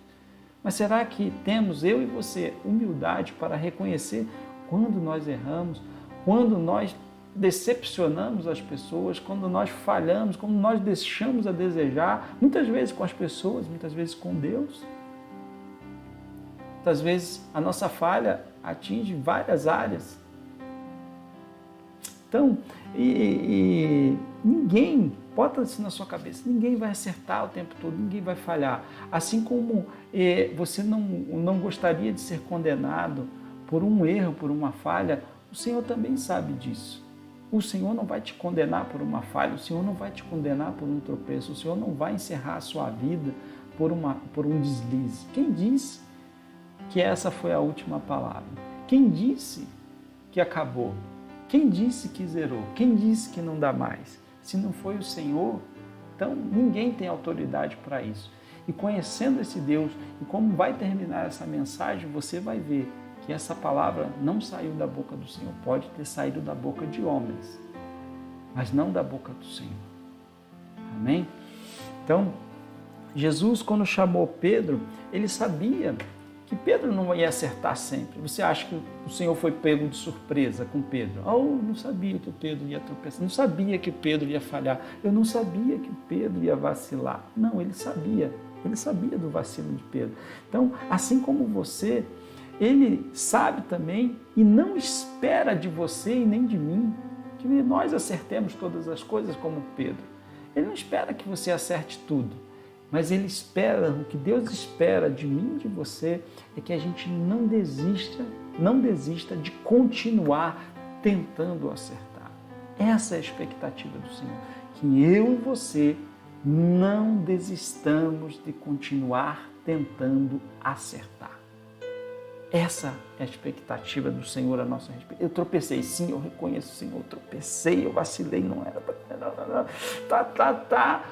Mas será que temos, eu e você, humildade para reconhecer quando nós erramos, quando nós decepcionamos as pessoas, quando nós falhamos, quando nós deixamos a desejar, muitas vezes com as pessoas, muitas vezes com Deus? Muitas vezes a nossa falha atinge várias áreas. Então, ninguém, bota isso na sua cabeça, ninguém vai acertar o tempo todo, ninguém vai falhar. Assim como você não gostaria de ser condenado por um erro, por uma falha, o Senhor também sabe disso. O Senhor não vai te condenar por uma falha, o Senhor não vai te condenar por um tropeço, o Senhor não vai encerrar a sua vida por um deslize. Quem disse que essa foi a última palavra? Quem disse que acabou? Quem disse que zerou? Quem disse que não dá mais? Se não foi o Senhor, então ninguém tem autoridade para isso. E conhecendo esse Deus, e como vai terminar essa mensagem, você vai ver que essa palavra não saiu da boca do Senhor. Pode ter saído da boca de homens, mas não da boca do Senhor. Amém? Então, Jesus, quando chamou Pedro, ele sabia que Pedro não ia acertar sempre. Você acha que o Senhor foi pego de surpresa com Pedro? Não sabia que o Pedro ia tropeçar, não sabia que o Pedro ia falhar, eu não sabia que o Pedro ia vacilar. Não, ele sabia do vacilo de Pedro. Então, assim como você, ele sabe também e não espera de você e nem de mim que nós acertemos todas as coisas como Pedro. Ele não espera que você acerte tudo, Mas Ele espera, o que Deus espera de mim e de você é que a gente não desista de continuar tentando acertar. Essa é a expectativa do Senhor, que eu e você não desistamos de continuar tentando acertar. Essa é a expectativa do Senhor a nosso respeito. Eu tropecei, sim, eu reconheço, Senhor, eu tropecei, eu vacilei, não era para...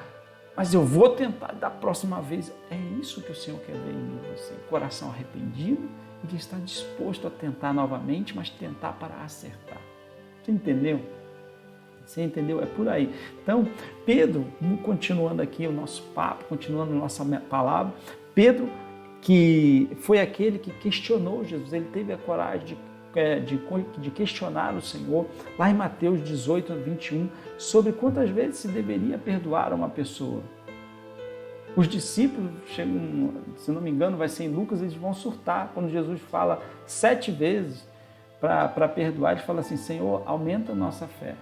Mas eu vou tentar da próxima vez. É isso que o Senhor quer ver em mim e você. Coração arrependido e que está disposto a tentar novamente, mas tentar para acertar. Você entendeu? Você entendeu? É por aí. Então, Pedro, continuando aqui o nosso papo, continuando a nossa palavra, Pedro, que foi aquele que questionou Jesus, ele teve a coragem de questionar o Senhor, lá em Mateus 18, 21, sobre quantas vezes se deveria perdoar uma pessoa. Os discípulos, chegam, se não me engano, vai ser em Lucas, eles vão surtar, quando Jesus fala 7 vezes para perdoar, ele fala assim, Senhor, aumenta a nossa fé.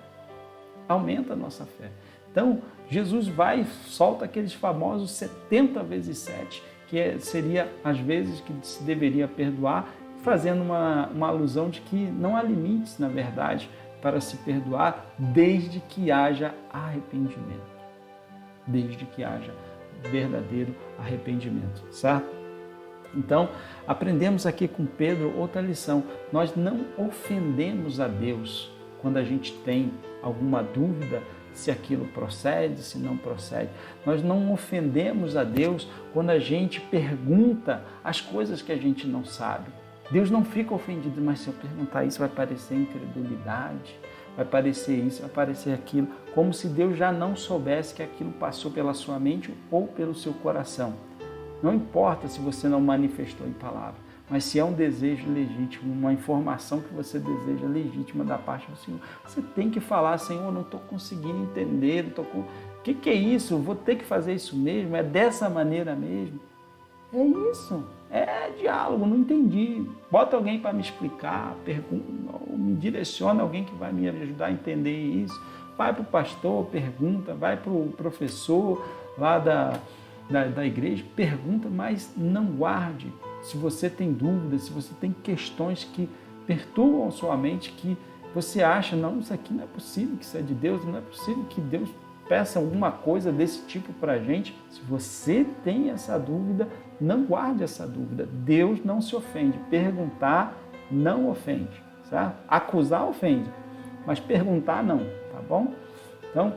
Aumenta a nossa fé. Então, Jesus vai e solta aqueles famosos 70 vezes 7, que seria as vezes que se deveria perdoar, fazendo uma alusão de que não há limites, na verdade, para se perdoar, desde que haja arrependimento. Desde que haja verdadeiro arrependimento, certo? Então, aprendemos aqui com Pedro outra lição. Nós não ofendemos a Deus quando a gente tem alguma dúvida se aquilo procede, se não procede. Nós não ofendemos a Deus quando a gente pergunta as coisas que a gente não sabe. Deus não fica ofendido, mas se eu perguntar isso vai parecer incredulidade, vai parecer isso, vai parecer aquilo, como se Deus já não soubesse que aquilo passou pela sua mente ou pelo seu coração. Não importa se você não manifestou em palavra, mas se é um desejo legítimo, uma informação que você deseja legítima da parte do Senhor, você tem que falar, Senhor, não estou conseguindo entender, o que é isso? Eu vou ter que fazer isso mesmo? É dessa maneira mesmo? É isso, é diálogo, não entendi. Bota alguém para me explicar, pergunta, me direciona alguém que vai me ajudar a entender isso. Vai para o pastor, pergunta, vai para o professor lá da igreja, pergunta, mas não guarde. Se você tem dúvidas, se você tem questões que perturbam sua mente, que você acha, não, isso aqui não é possível que isso é de Deus, não é possível que Deus peça alguma coisa desse tipo para a gente. Se você tem essa dúvida, não guarde essa dúvida. Deus não se ofende. Perguntar não ofende, certo? Acusar ofende, mas perguntar não, tá bom? Então,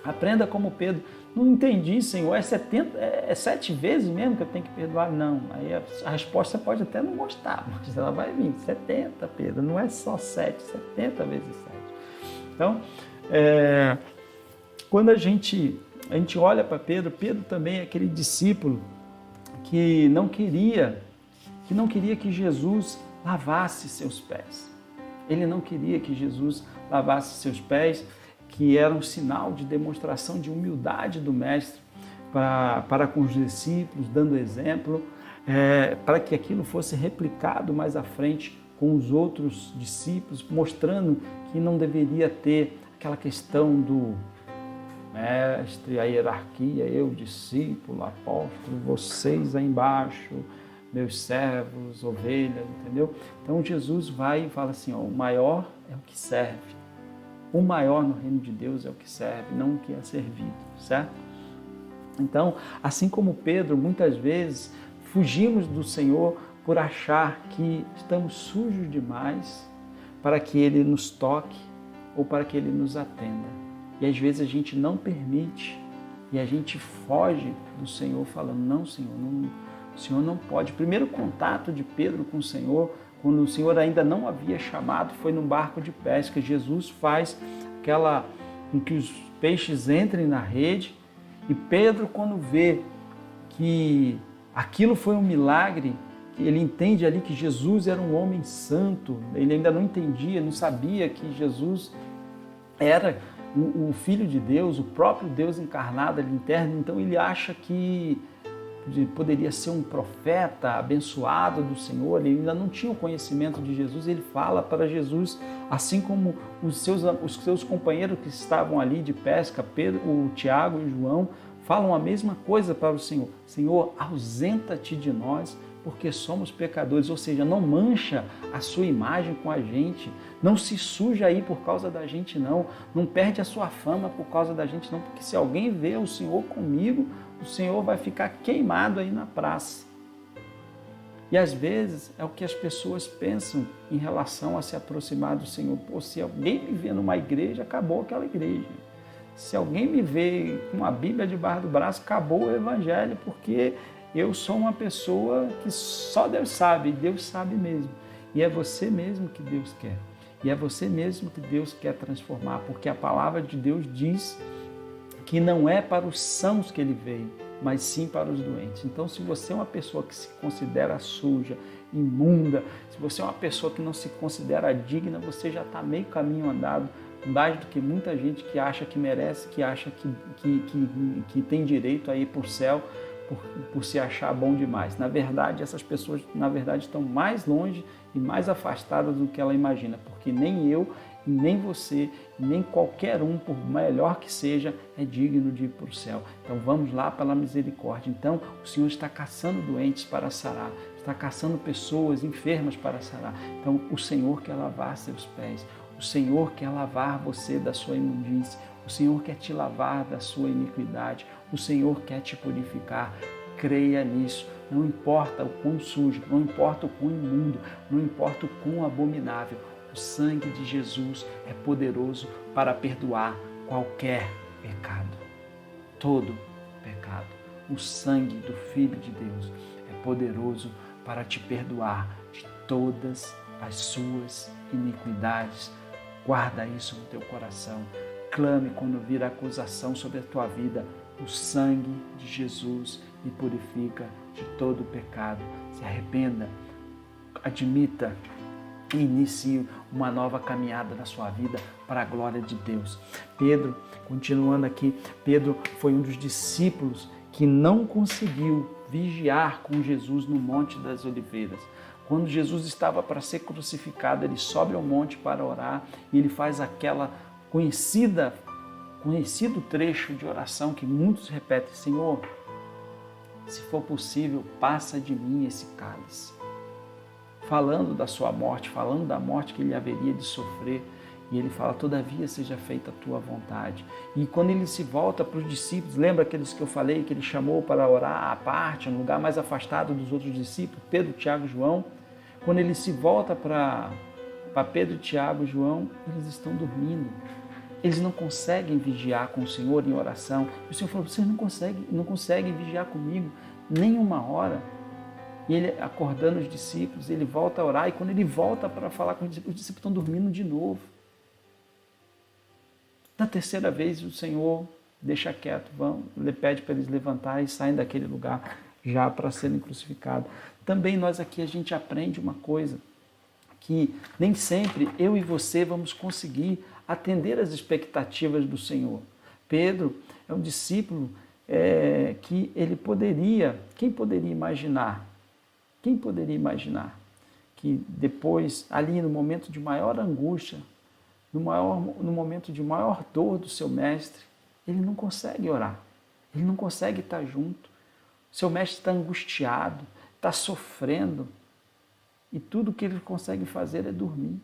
aprenda como Pedro. Não entendi, Senhor, é 7 vezes mesmo que eu tenho que perdoar? Não, aí a resposta você pode até não gostar, mas ela vai vir, 70, Pedro, não é só 7, 70 vezes 7. Então, quando a gente olha para Pedro, Pedro também é aquele discípulo que não queria que Jesus lavasse seus pés. Ele não queria que Jesus lavasse seus pés, que era um sinal de demonstração de humildade do Mestre para com os discípulos, dando exemplo, para que aquilo fosse replicado mais à frente com os outros discípulos, mostrando que não deveria ter aquela questão do mestre, a hierarquia, eu, discípulo, apóstolo, vocês aí embaixo, meus servos, ovelhas, entendeu? Então Jesus vai e fala assim, ó, o maior é o que serve. O maior no reino de Deus é o que serve, não o que é servido, certo? Então, assim como Pedro, muitas vezes fugimos do Senhor por achar que estamos sujos demais para que Ele nos toque ou para que Ele nos atenda. E às vezes a gente não permite e a gente foge do Senhor falando, não, Senhor, o Senhor não pode. O primeiro contato de Pedro com o Senhor, quando o Senhor ainda não havia chamado, foi num barco de pesca. Jesus faz aquela em que os peixes entrem na rede e Pedro, quando vê que aquilo foi um milagre, ele entende ali que Jesus era um homem santo, ele ainda não entendia, não sabia que Jesus era o Filho de Deus, o próprio Deus encarnado ali interno, então ele acha que poderia ser um profeta abençoado do Senhor, ele ainda não tinha o conhecimento de Jesus, ele fala para Jesus, assim como os seus companheiros que estavam ali de pesca, Pedro, o Tiago e o João, falam a mesma coisa para o Senhor. Senhor, ausenta-te de nós, porque somos pecadores. Ou seja, não mancha a sua imagem com a gente, não se suja aí por causa da gente não perde a sua fama por causa da gente não, porque se alguém vê o Senhor comigo, o Senhor vai ficar queimado aí na praça. E às vezes é o que as pessoas pensam em relação a se aproximar do Senhor. Pô, se alguém me vê numa igreja, acabou aquela igreja. Se alguém me vê com uma Bíblia debaixo do braço, acabou o Evangelho, porque eu sou uma pessoa que só Deus sabe mesmo. E é você mesmo que Deus quer. E é você mesmo que Deus quer transformar, porque a palavra de Deus diz que não é para os sãos que Ele veio, mas sim para os doentes. Então, se você é uma pessoa que se considera suja, imunda, se você é uma pessoa que não se considera digna, você já está meio caminho andado, mais do que muita gente que acha que merece, que acha que tem direito a ir para o céu por se achar bom demais. Na verdade, essas pessoas estão mais longe e mais afastadas do que ela imagina, porque nem eu, nem você, nem qualquer um, por melhor que seja, é digno de ir para o céu. Então vamos lá pela misericórdia. Então o Senhor está caçando doentes para sarar, está caçando pessoas enfermas para sarar. Então o Senhor quer lavar seus pés, o Senhor quer lavar você da sua imundície, o Senhor quer te lavar da sua iniquidade, o Senhor quer te purificar. Creia nisso. Não importa o quão sujo, não importa o quão imundo, não importa o quão abominável, o sangue de Jesus é poderoso para perdoar qualquer pecado, todo pecado. O sangue do Filho de Deus é poderoso para te perdoar de todas as suas iniquidades. Guarda isso no teu coração. Clame quando vir a acusação sobre a tua vida. O sangue de Jesus me purifica de todo pecado. Se arrependa, admita e inicie uma nova caminhada na sua vida para a glória de Deus. Pedro, continuando aqui, Pedro foi um dos discípulos que não conseguiu vigiar com Jesus no Monte das Oliveiras. Quando Jesus estava para ser crucificado, ele sobe ao monte para orar e ele faz aquela conhecido trecho de oração que muitos repetem: Senhor, se for possível, passa de mim esse cálice. Falando da sua morte, falando da morte que ele haveria de sofrer. E ele fala: todavia seja feita a tua vontade. E quando ele se volta para os discípulos, lembra aqueles que eu falei que ele chamou para orar à parte, um lugar mais afastado dos outros discípulos, Pedro, Tiago e João? Quando ele se volta para Pedro, Tiago e João, eles estão dormindo. Eles não conseguem vigiar com o Senhor em oração. O Senhor falou: vocês não conseguem vigiar comigo nem uma hora. E ele, acordando os discípulos, ele volta a orar, e quando ele volta para falar com os discípulos estão dormindo de novo. Na terceira vez, o Senhor deixa quieto, ele pede para eles levantarem e saem daquele lugar já para serem crucificados. Também nós aqui a gente aprende uma coisa, que nem sempre eu e você vamos conseguir atender às expectativas do Senhor. Pedro é um discípulo que ele poderia, quem poderia imaginar que depois, ali no momento de maior angústia, no momento de maior dor do seu mestre, ele não consegue orar, ele não consegue estar junto. Seu mestre está angustiado, está sofrendo, e tudo que ele consegue fazer é dormir.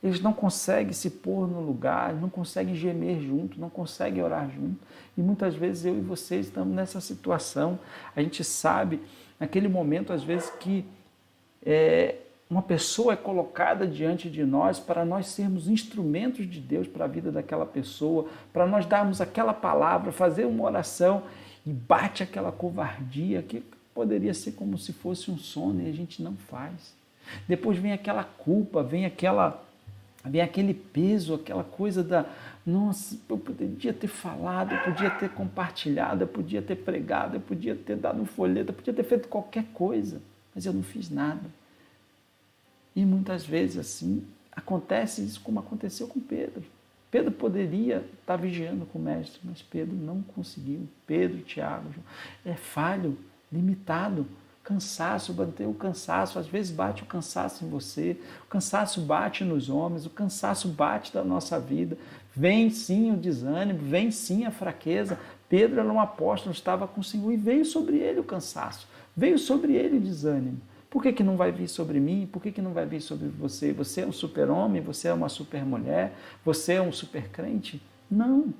Eles não conseguem se pôr no lugar, não conseguem gemer junto, não conseguem orar junto. E muitas vezes eu e você estamos nessa situação. A gente sabe, naquele momento, às vezes, que uma pessoa é colocada diante de nós para nós sermos instrumentos de Deus para a vida daquela pessoa, para nós darmos aquela palavra, fazer uma oração, e bate aquela covardia que poderia ser como se fosse um sono e a gente não faz. Depois vem aquela culpa, vem aquele peso, aquela coisa da: nossa, eu podia ter falado, eu podia ter compartilhado, eu podia ter pregado, eu podia ter dado um folheto, eu podia ter feito qualquer coisa, mas eu não fiz nada. E muitas vezes assim, acontece isso como aconteceu com Pedro. Pedro poderia estar vigiando com o mestre, mas Pedro não conseguiu. Pedro, Tiago, é falho, limitado. Cansaço, bateu o cansaço, às vezes bate o cansaço em você, o cansaço bate nos homens, o cansaço bate da nossa vida, Vem sim o desânimo, vem sim a fraqueza. Pedro era um apóstolo, estava com o Senhor e veio sobre ele o cansaço, veio sobre ele o desânimo. Por que não vai vir sobre mim? Por que não vai vir sobre você? Você é um super-homem? Você é uma super-mulher? Você é um super-crente? Não.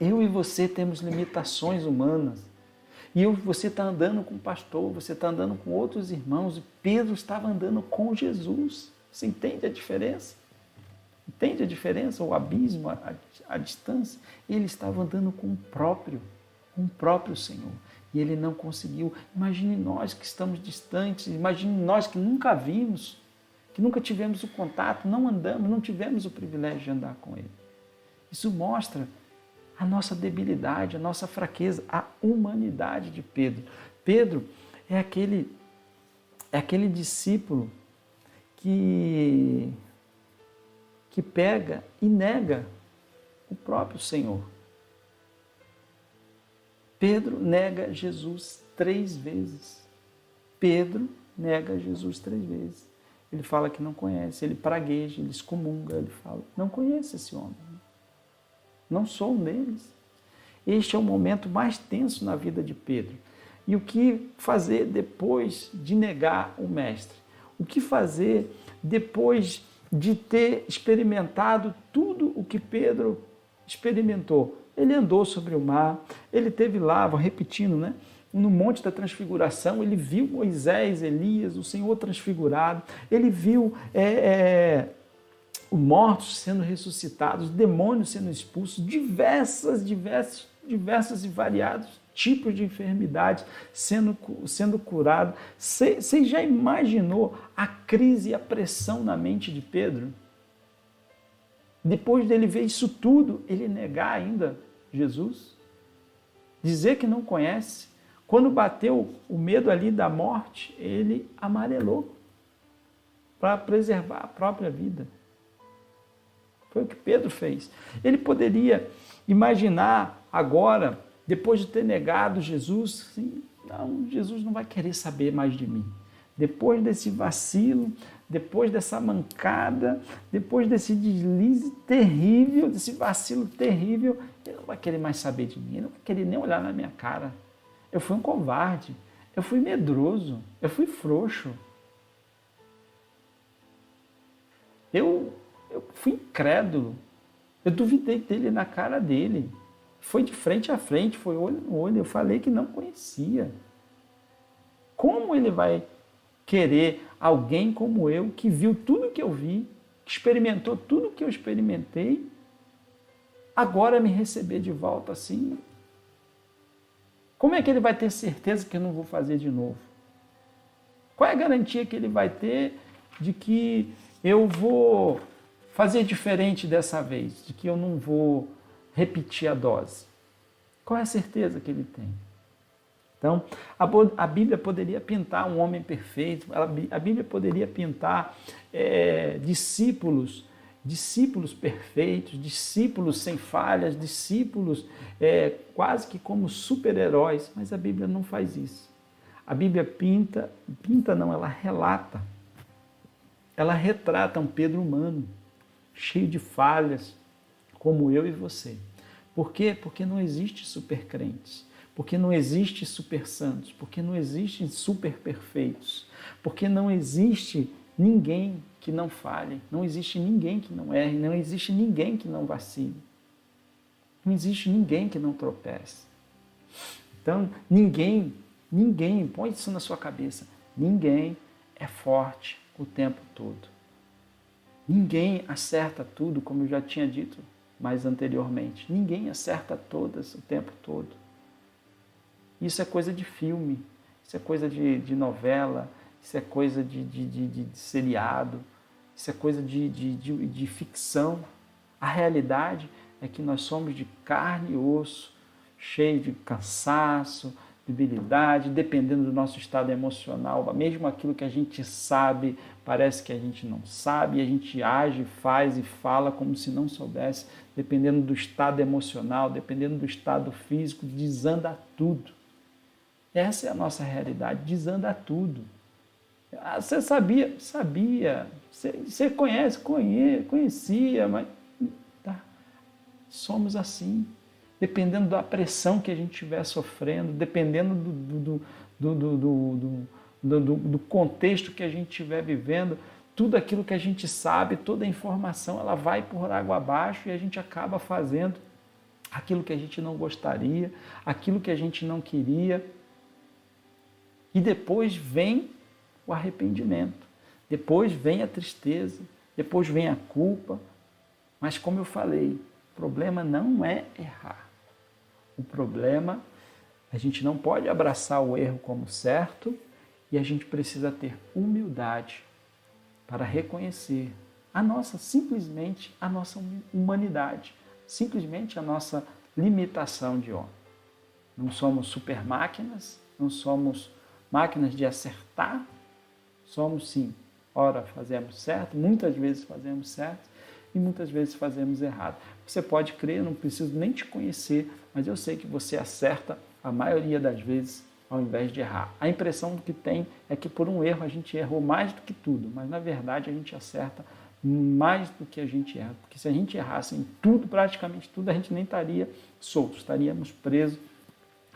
Eu e você temos limitações humanas. E você está andando com o pastor, você está andando com outros irmãos. E Pedro estava andando com Jesus. Você entende a diferença? Entende a diferença? O abismo, a distância? Ele estava andando com o próprio Senhor. E ele não conseguiu. Imagine nós que estamos distantes, imagine nós que nunca vimos, que nunca tivemos o contato, não andamos, não tivemos o privilégio de andar com ele. Isso mostra a nossa debilidade, a nossa fraqueza, a humanidade de Pedro. Pedro é aquele discípulo que pega e nega o próprio Senhor. Pedro nega Jesus 3 vezes. Pedro nega Jesus 3 vezes. Ele fala que não conhece, ele pragueja, ele excomunga, ele fala, não conheço esse homem. Não sou um deles. Este é o momento mais tenso na vida de Pedro. E o que fazer depois de negar o Mestre? O que fazer depois de ter experimentado tudo o que Pedro experimentou? Ele andou sobre o mar, ele teve lá, vou repetindo, né? No Monte da Transfiguração, ele viu Moisés, Elias, o Senhor transfigurado, ele viu os mortos sendo ressuscitados, os demônios sendo expulsos, diversos e variados tipos de enfermidades sendo curados. Você já imaginou a crise e a pressão na mente de Pedro? Depois dele ver isso tudo, ele negar ainda Jesus? Dizer que não conhece? Quando bateu o medo ali da morte, ele amarelou para preservar a própria vida. Foi o que Pedro fez. Ele poderia imaginar agora, depois de ter negado Jesus, assim, não, Jesus não vai querer saber mais de mim. Depois desse vacilo, depois dessa mancada, depois desse deslize terrível, desse vacilo terrível, ele não vai querer mais saber de mim, ele não vai querer nem olhar na minha cara. Eu fui um covarde, eu fui medroso, eu fui frouxo. Eu fui incrédulo, eu duvidei dele na cara dele. Foi de frente a frente, foi olho no olho, eu falei que não conhecia. Como ele vai querer alguém como eu, que viu tudo que eu vi, que experimentou tudo que eu experimentei, agora me receber de volta assim? Como é que ele vai ter certeza que eu não vou fazer de novo? Qual é a garantia que ele vai ter de que eu vou fazer diferente dessa vez, de que eu não vou repetir a dose? Qual é a certeza que ele tem? Então, a Bíblia poderia pintar um homem perfeito, a Bíblia poderia pintar discípulos perfeitos, discípulos sem falhas, discípulos quase que como super-heróis, mas a Bíblia não faz isso. A Bíblia ela relata, ela retrata um Pedro humano, cheio de falhas, como eu e você. Por quê? Porque não existe super-crentes. Porque não existe super santos, porque não existem super perfeitos, porque não existe ninguém que não falhe, não existe ninguém que não erre, não existe ninguém que não vacile, não existe ninguém que não tropece. Então, ninguém, põe isso na sua cabeça, ninguém é forte o tempo todo. Ninguém acerta tudo, como eu já tinha dito mais anteriormente, ninguém acerta todas o tempo todo. Isso é coisa de filme, isso é coisa de novela, isso é coisa de seriado, isso é coisa de ficção. A realidade é que nós somos de carne e osso, cheios de cansaço, debilidade, dependendo do nosso estado emocional, mesmo aquilo que a gente sabe, parece que a gente não sabe, e a gente age, faz e fala como se não soubesse, dependendo do estado emocional, dependendo do estado físico, desanda tudo. Essa é a nossa realidade, desanda tudo. Você sabia, você conhecia, mas Somos assim. Dependendo da pressão que a gente estiver sofrendo, dependendo do contexto que a gente estiver vivendo, tudo aquilo que a gente sabe, toda a informação, ela vai por água abaixo e a gente acaba fazendo aquilo que a gente não gostaria, aquilo que a gente não queria. E depois vem o arrependimento, depois vem a tristeza, depois vem a culpa. Mas como eu falei, o problema não é errar. O problema, a gente não pode abraçar o erro como certo e a gente precisa ter humildade para reconhecer simplesmente a nossa humanidade, simplesmente a nossa limitação de homem. Não somos super máquinas, não somos máquinas de acertar, somos sim, ora fazemos certo, muitas vezes fazemos certo e muitas vezes fazemos errado. Você pode crer, eu não preciso nem te conhecer, mas eu sei que você acerta a maioria das vezes ao invés de errar. A impressão que tem é que por um erro a gente errou mais do que tudo, mas na verdade a gente acerta mais do que a gente erra, porque se a gente errasse em tudo, praticamente tudo, a gente nem estaria solto, estaríamos presos,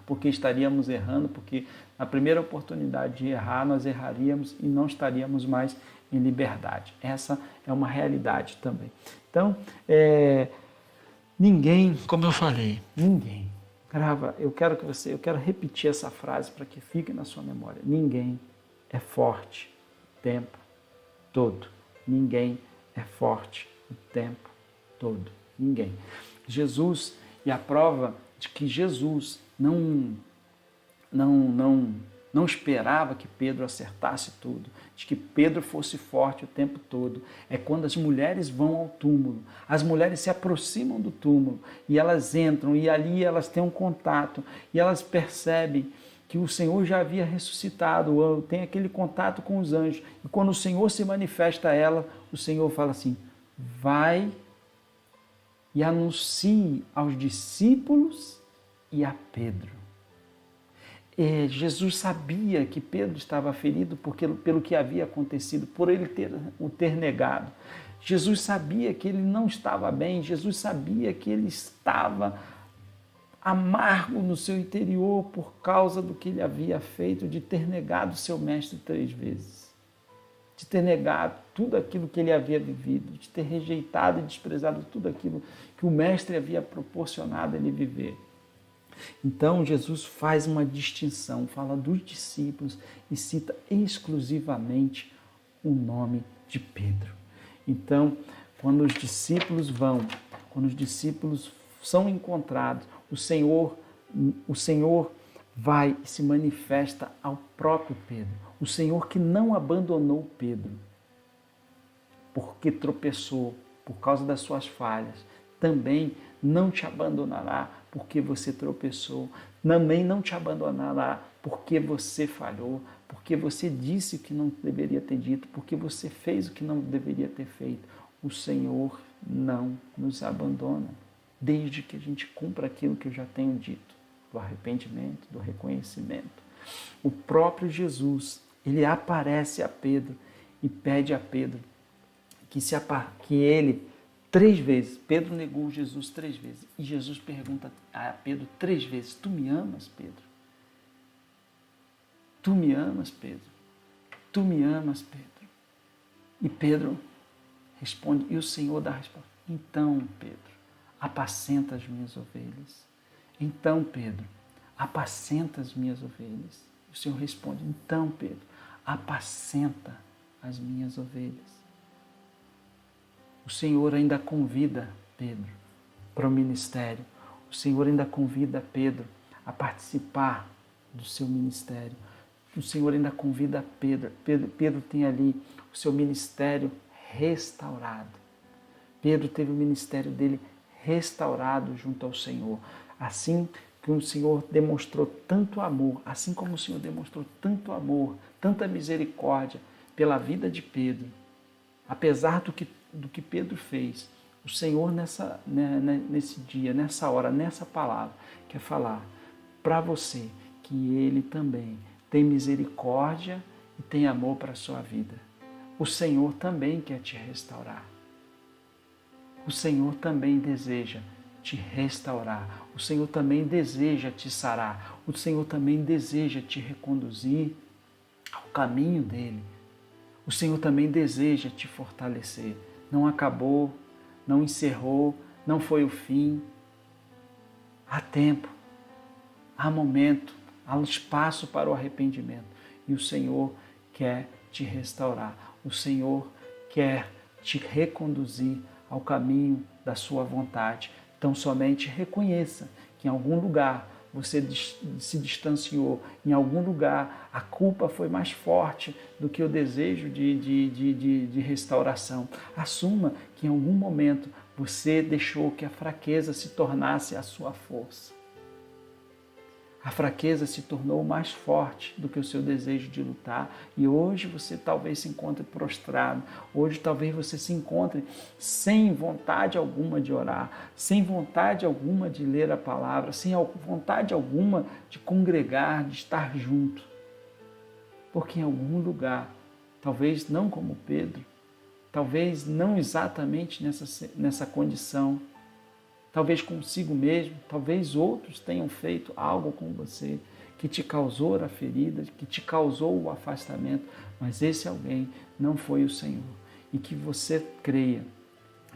porque estaríamos errando, porque na primeira oportunidade de errar, nós erraríamos e não estaríamos mais em liberdade. Essa é uma realidade também. Então, ninguém, como eu falei, ninguém, grava, eu quero repetir essa frase para que fique na sua memória. Ninguém é forte o tempo todo. Ninguém é forte o tempo todo. Ninguém. Jesus, e a prova de que Jesus não esperava que Pedro acertasse tudo, de que Pedro fosse forte o tempo todo, é quando as mulheres vão ao túmulo. As mulheres se aproximam do túmulo e elas entram e ali elas têm um contato e elas percebem que o Senhor já havia ressuscitado, tem aquele contato com os anjos. E quando o Senhor se manifesta a ela, o Senhor fala assim: vai e anuncie aos discípulos e a Pedro. Jesus sabia que Pedro estava ferido pelo que havia acontecido, por ele o ter negado. Jesus sabia que ele não estava bem, Jesus sabia que ele estava amargo no seu interior por causa do que ele havia feito, de ter negado seu mestre 3 vezes, de ter negado tudo aquilo que ele havia vivido, de ter rejeitado e desprezado tudo aquilo que o mestre havia proporcionado a ele viver. Então Jesus faz uma distinção, fala dos discípulos e cita exclusivamente o nome de Pedro. Então, quando os discípulos são encontrados, o Senhor vai e se manifesta ao próprio Pedro. O Senhor que não abandonou Pedro, porque tropeçou por causa das suas falhas, também não te abandonará porque você tropeçou, também não te abandonará porque você falhou, porque você disse o que não deveria ter dito, porque você fez o que não deveria ter feito. O Senhor não nos abandona, desde que a gente cumpra aquilo que eu já tenho dito, do arrependimento, do reconhecimento. O próprio Jesus, ele aparece a Pedro e pede a Pedro que ele 3 vezes, Pedro negou Jesus 3 vezes, e Jesus pergunta a Pedro 3 vezes: tu me amas, Pedro? Tu me amas, Pedro? Tu me amas, Pedro? E Pedro responde, e o Senhor dá a resposta: então, Pedro, apacenta as minhas ovelhas. Então, Pedro, apacenta as minhas ovelhas. O Senhor responde: então, Pedro, apacenta as minhas ovelhas. O Senhor ainda convida Pedro para o ministério. O Senhor ainda convida Pedro a participar do seu ministério. O Senhor ainda convida Pedro. Pedro tem ali o seu ministério restaurado. Pedro teve o ministério dele restaurado junto ao Senhor. Assim que o Senhor demonstrou tanto amor, assim como o Senhor demonstrou tanto amor, tanta misericórdia pela vida de Pedro, apesar do que Pedro fez, o Senhor nesse dia, nessa hora, nessa palavra, quer falar para você que Ele também tem misericórdia e tem amor para a sua vida. O Senhor também quer te restaurar. O Senhor também deseja te restaurar. O Senhor também deseja te sarar. O Senhor também deseja te reconduzir ao caminho dele. O Senhor também deseja te fortalecer. Não acabou, não encerrou, não foi o fim. Há tempo, há momento, há espaço para o arrependimento. E o Senhor quer te restaurar. O Senhor quer te reconduzir ao caminho da sua vontade. Então somente reconheça que em algum lugar você se distanciou, em algum lugar a culpa foi mais forte do que o desejo de restauração. Assuma que em algum momento você deixou que a fraqueza se tornasse a sua força. A fraqueza se tornou mais forte do que o seu desejo de lutar. E hoje você talvez se encontre prostrado. Hoje talvez você se encontre sem vontade alguma de orar, sem vontade alguma de ler a palavra, sem vontade alguma de congregar, de estar junto. Porque em algum lugar, talvez não como Pedro, talvez não exatamente nessa condição, talvez consigo mesmo, talvez outros tenham feito algo com você que te causou a ferida, que te causou o afastamento, mas esse alguém não foi o Senhor. E que você creia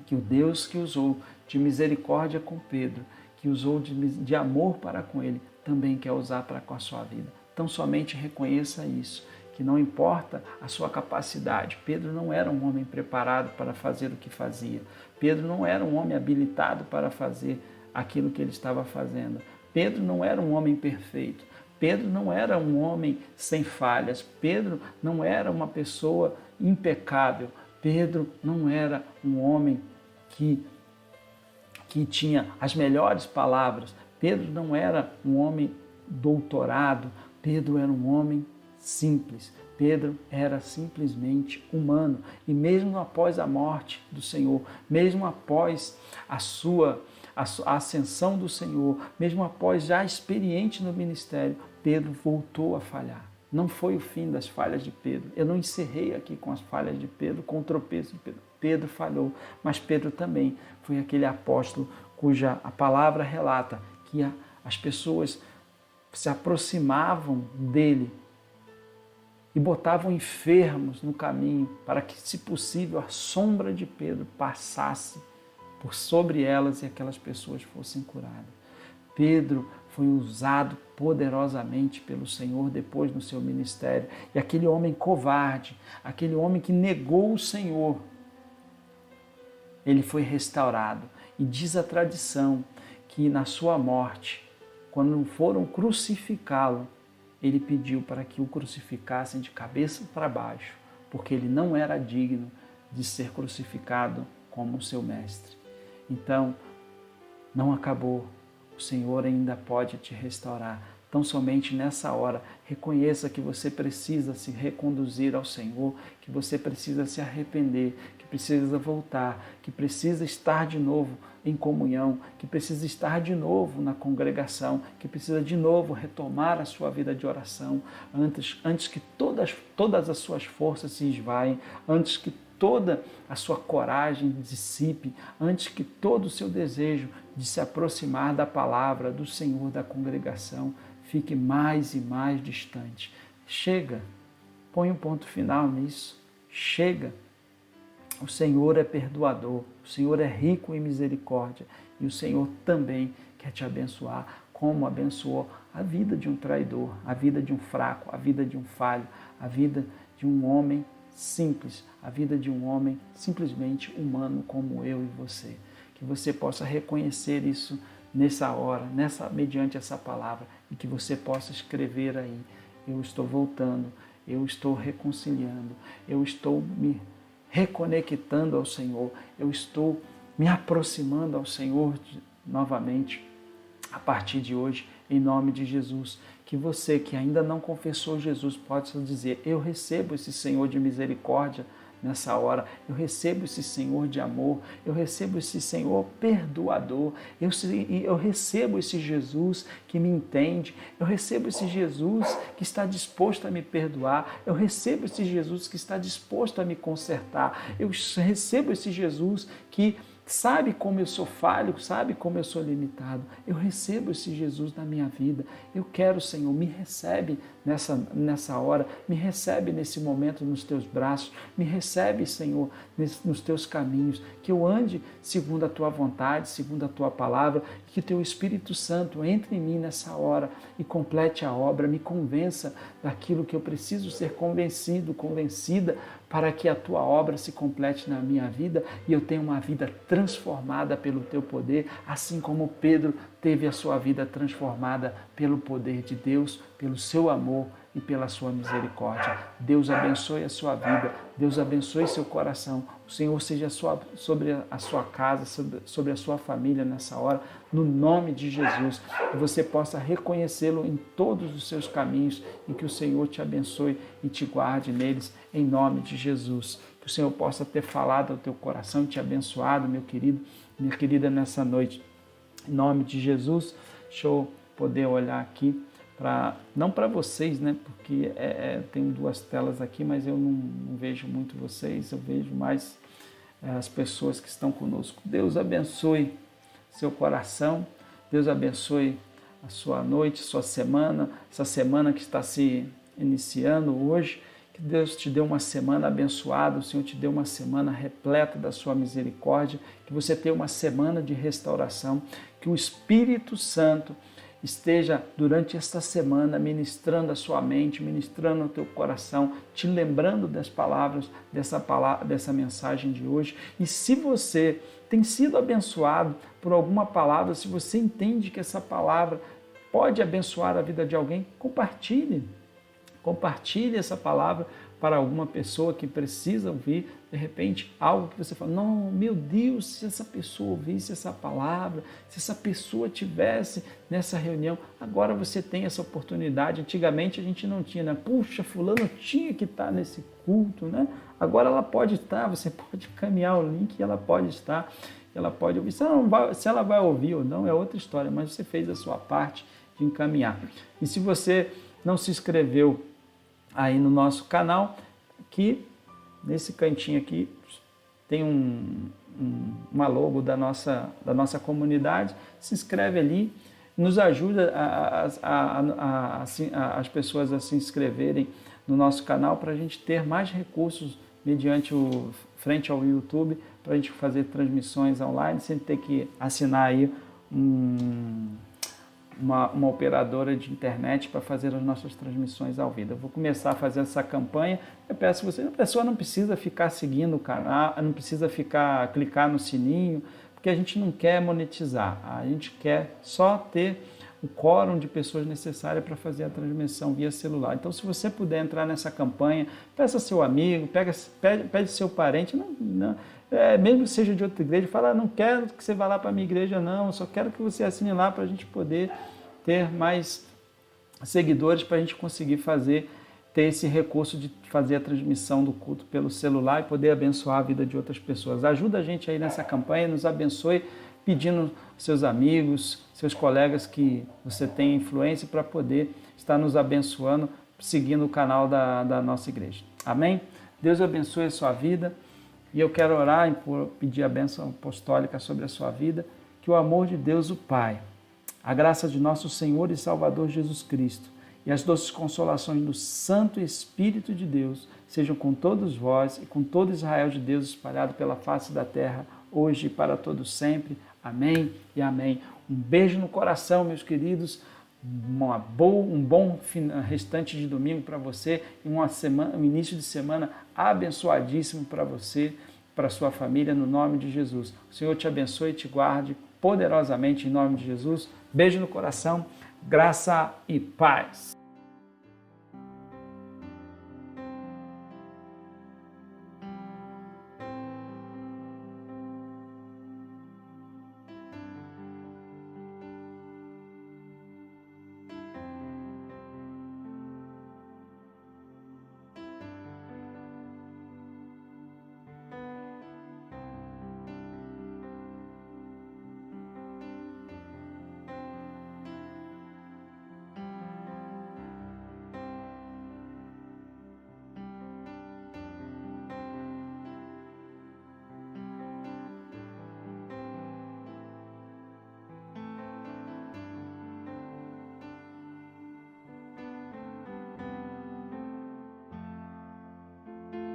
que o Deus que usou de misericórdia com Pedro, que usou de amor para com ele, também quer usar para com a sua vida. Então somente reconheça isso, que não importa a sua capacidade. Pedro não era um homem preparado para fazer o que fazia. Pedro não era um homem habilitado para fazer aquilo que ele estava fazendo. Pedro não era um homem perfeito. Pedro não era um homem sem falhas. Pedro não era uma pessoa impecável. Pedro não era um homem que tinha as melhores palavras. Pedro não era um homem doutorado. Pedro era um homem simples. Pedro era simplesmente humano. E mesmo após a morte do Senhor, mesmo após a ascensão do Senhor, mesmo após já experiente no ministério, Pedro voltou a falhar. Não foi o fim das falhas de Pedro. Eu não encerrei aqui com as falhas de Pedro, com o tropeço de Pedro. Pedro falhou, mas Pedro também foi aquele apóstolo cuja a palavra relata que as pessoas se aproximavam dele e botavam enfermos no caminho para que, se possível, a sombra de Pedro passasse por sobre elas e aquelas pessoas fossem curadas. Pedro foi usado poderosamente pelo Senhor depois no seu ministério. E aquele homem covarde, aquele homem que negou o Senhor, ele foi restaurado. E diz a tradição que na sua morte, quando foram crucificá-lo, ele pediu para que o crucificassem de cabeça para baixo, porque ele não era digno de ser crucificado como o seu mestre. Então, não acabou. O Senhor ainda pode te restaurar. Então, somente nessa hora, reconheça que você precisa se reconduzir ao Senhor, que você precisa se arrepender, que precisa voltar, que precisa estar de novo em comunhão, que precisa estar de novo na congregação, que precisa de novo retomar a sua vida de oração, antes que todas as suas forças se esvaem, antes que toda a sua coragem dissipe, antes que todo o seu desejo de se aproximar da palavra, do Senhor, da congregação, fique mais e mais distante. Chega, põe um ponto final nisso, chega. O Senhor é perdoador, o Senhor é rico em misericórdia e o Senhor também quer te abençoar, como abençoou a vida de um traidor, a vida de um fraco, a vida de um falho, a vida de um homem simples, a vida de um homem simplesmente humano como eu e você. Que você possa reconhecer isso nessa hora, mediante essa palavra, e que você possa escrever aí: eu estou voltando, eu estou reconciliando, eu estou me reconectando ao Senhor, eu estou me aproximando ao Senhor novamente a partir de hoje, em nome de Jesus. Que você que ainda não confessou Jesus possa dizer: eu recebo esse Senhor de misericórdia nessa hora, eu recebo esse Senhor de amor, eu recebo esse Senhor perdoador, eu recebo esse Jesus que me entende, eu recebo esse Jesus que está disposto a me perdoar, eu recebo esse Jesus que está disposto a me consertar, eu recebo esse Jesus que sabe como eu sou falho, sabe como eu sou limitado. Eu recebo esse Jesus na minha vida. Eu quero, Senhor, me recebe nessa hora, me recebe nesse momento nos teus braços, me recebe, Senhor, nos teus caminhos, que eu ande segundo a tua vontade, segundo a tua palavra, que o teu Espírito Santo entre em mim nessa hora e complete a obra, me convença daquilo que eu preciso ser convencido, convencida, para que a tua obra se complete na minha vida e eu tenha uma vida transformada pelo teu poder, assim como Pedro teve a sua vida transformada pelo poder de Deus, pelo seu amor e pela sua misericórdia. Deus abençoe a sua vida, Deus abençoe seu coração, o Senhor seja sobre a sua casa, sobre a sua família nessa hora, no nome de Jesus, que você possa reconhecê-lo em todos os seus caminhos e que o Senhor te abençoe e te guarde neles, em nome de Jesus. Que o Senhor possa ter falado ao teu coração e te abençoado, meu querido, minha querida, nessa noite. Em nome de Jesus, deixa eu poder olhar aqui, não para vocês, né? Porque tem duas telas aqui, mas eu não vejo muito vocês, eu vejo mais as pessoas que estão conosco. Deus abençoe seu coração, Deus abençoe a sua noite, sua semana, essa semana que está se iniciando hoje. Que Deus te dê uma semana abençoada, o Senhor te dê uma semana repleta da sua misericórdia, que você tenha uma semana de restauração, que o Espírito Santo esteja durante esta semana ministrando a sua mente, ministrando o teu coração, te lembrando das palavras, dessa mensagem de hoje. E se você tem sido abençoado por alguma palavra, se você entende que essa palavra pode abençoar a vida de alguém, compartilhe essa palavra para alguma pessoa que precisa ouvir, de repente, algo que você fala, não, meu Deus, se essa pessoa ouvisse essa palavra, se essa pessoa tivesse nessa reunião, agora você tem essa oportunidade. Antigamente a gente não tinha, né? Puxa, fulano tinha que estar nesse culto, né? Agora ela pode estar, você pode caminhar o link e ela pode estar, ela pode ouvir. Se ela vai ouvir ou não é outra história, mas você fez a sua parte de encaminhar. E se você não se inscreveu aí no nosso canal, que nesse cantinho aqui tem uma logo da nossa comunidade, se inscreve ali, nos ajuda as pessoas a se inscreverem no nosso canal para a gente ter mais recursos mediante frente ao YouTube, para a gente fazer transmissões online, sem ter que assinar aí uma operadora de internet para fazer as nossas transmissões ao vivo. Eu vou começar a fazer essa campanha. Eu peço a você, a pessoa não precisa ficar seguindo o canal, não precisa clicar no sininho, porque a gente não quer monetizar, a gente quer só ter o quórum de pessoas necessárias para fazer a transmissão via celular. Então, se você puder entrar nessa campanha, peça seu amigo, pede seu parente, mesmo que seja de outra igreja, fala, não quero que você vá lá para a minha igreja, não, só quero que você assine lá para a gente poder ter mais seguidores, para a gente conseguir ter esse recurso de fazer a transmissão do culto pelo celular e poder abençoar a vida de outras pessoas. Ajuda a gente aí nessa campanha, nos abençoe, pedindo seus amigos, seus colegas que você tem influência para poder estar nos abençoando, seguindo o canal da nossa igreja. Amém? Deus abençoe a sua vida. E eu quero orar e pedir a bênção apostólica sobre a sua vida, que o amor de Deus, o Pai, a graça de nosso Senhor e Salvador Jesus Cristo e as doces consolações do Santo Espírito de Deus sejam com todos vós e com todo Israel de Deus espalhado pela face da terra, hoje e para todos sempre. Amém e amém. Um beijo no coração, meus queridos. Um bom restante de domingo para você e um início de semana abençoadíssimo para você, para a sua família, no nome de Jesus. O Senhor te abençoe e te guarde poderosamente em nome de Jesus. Beijo no coração, graça e paz.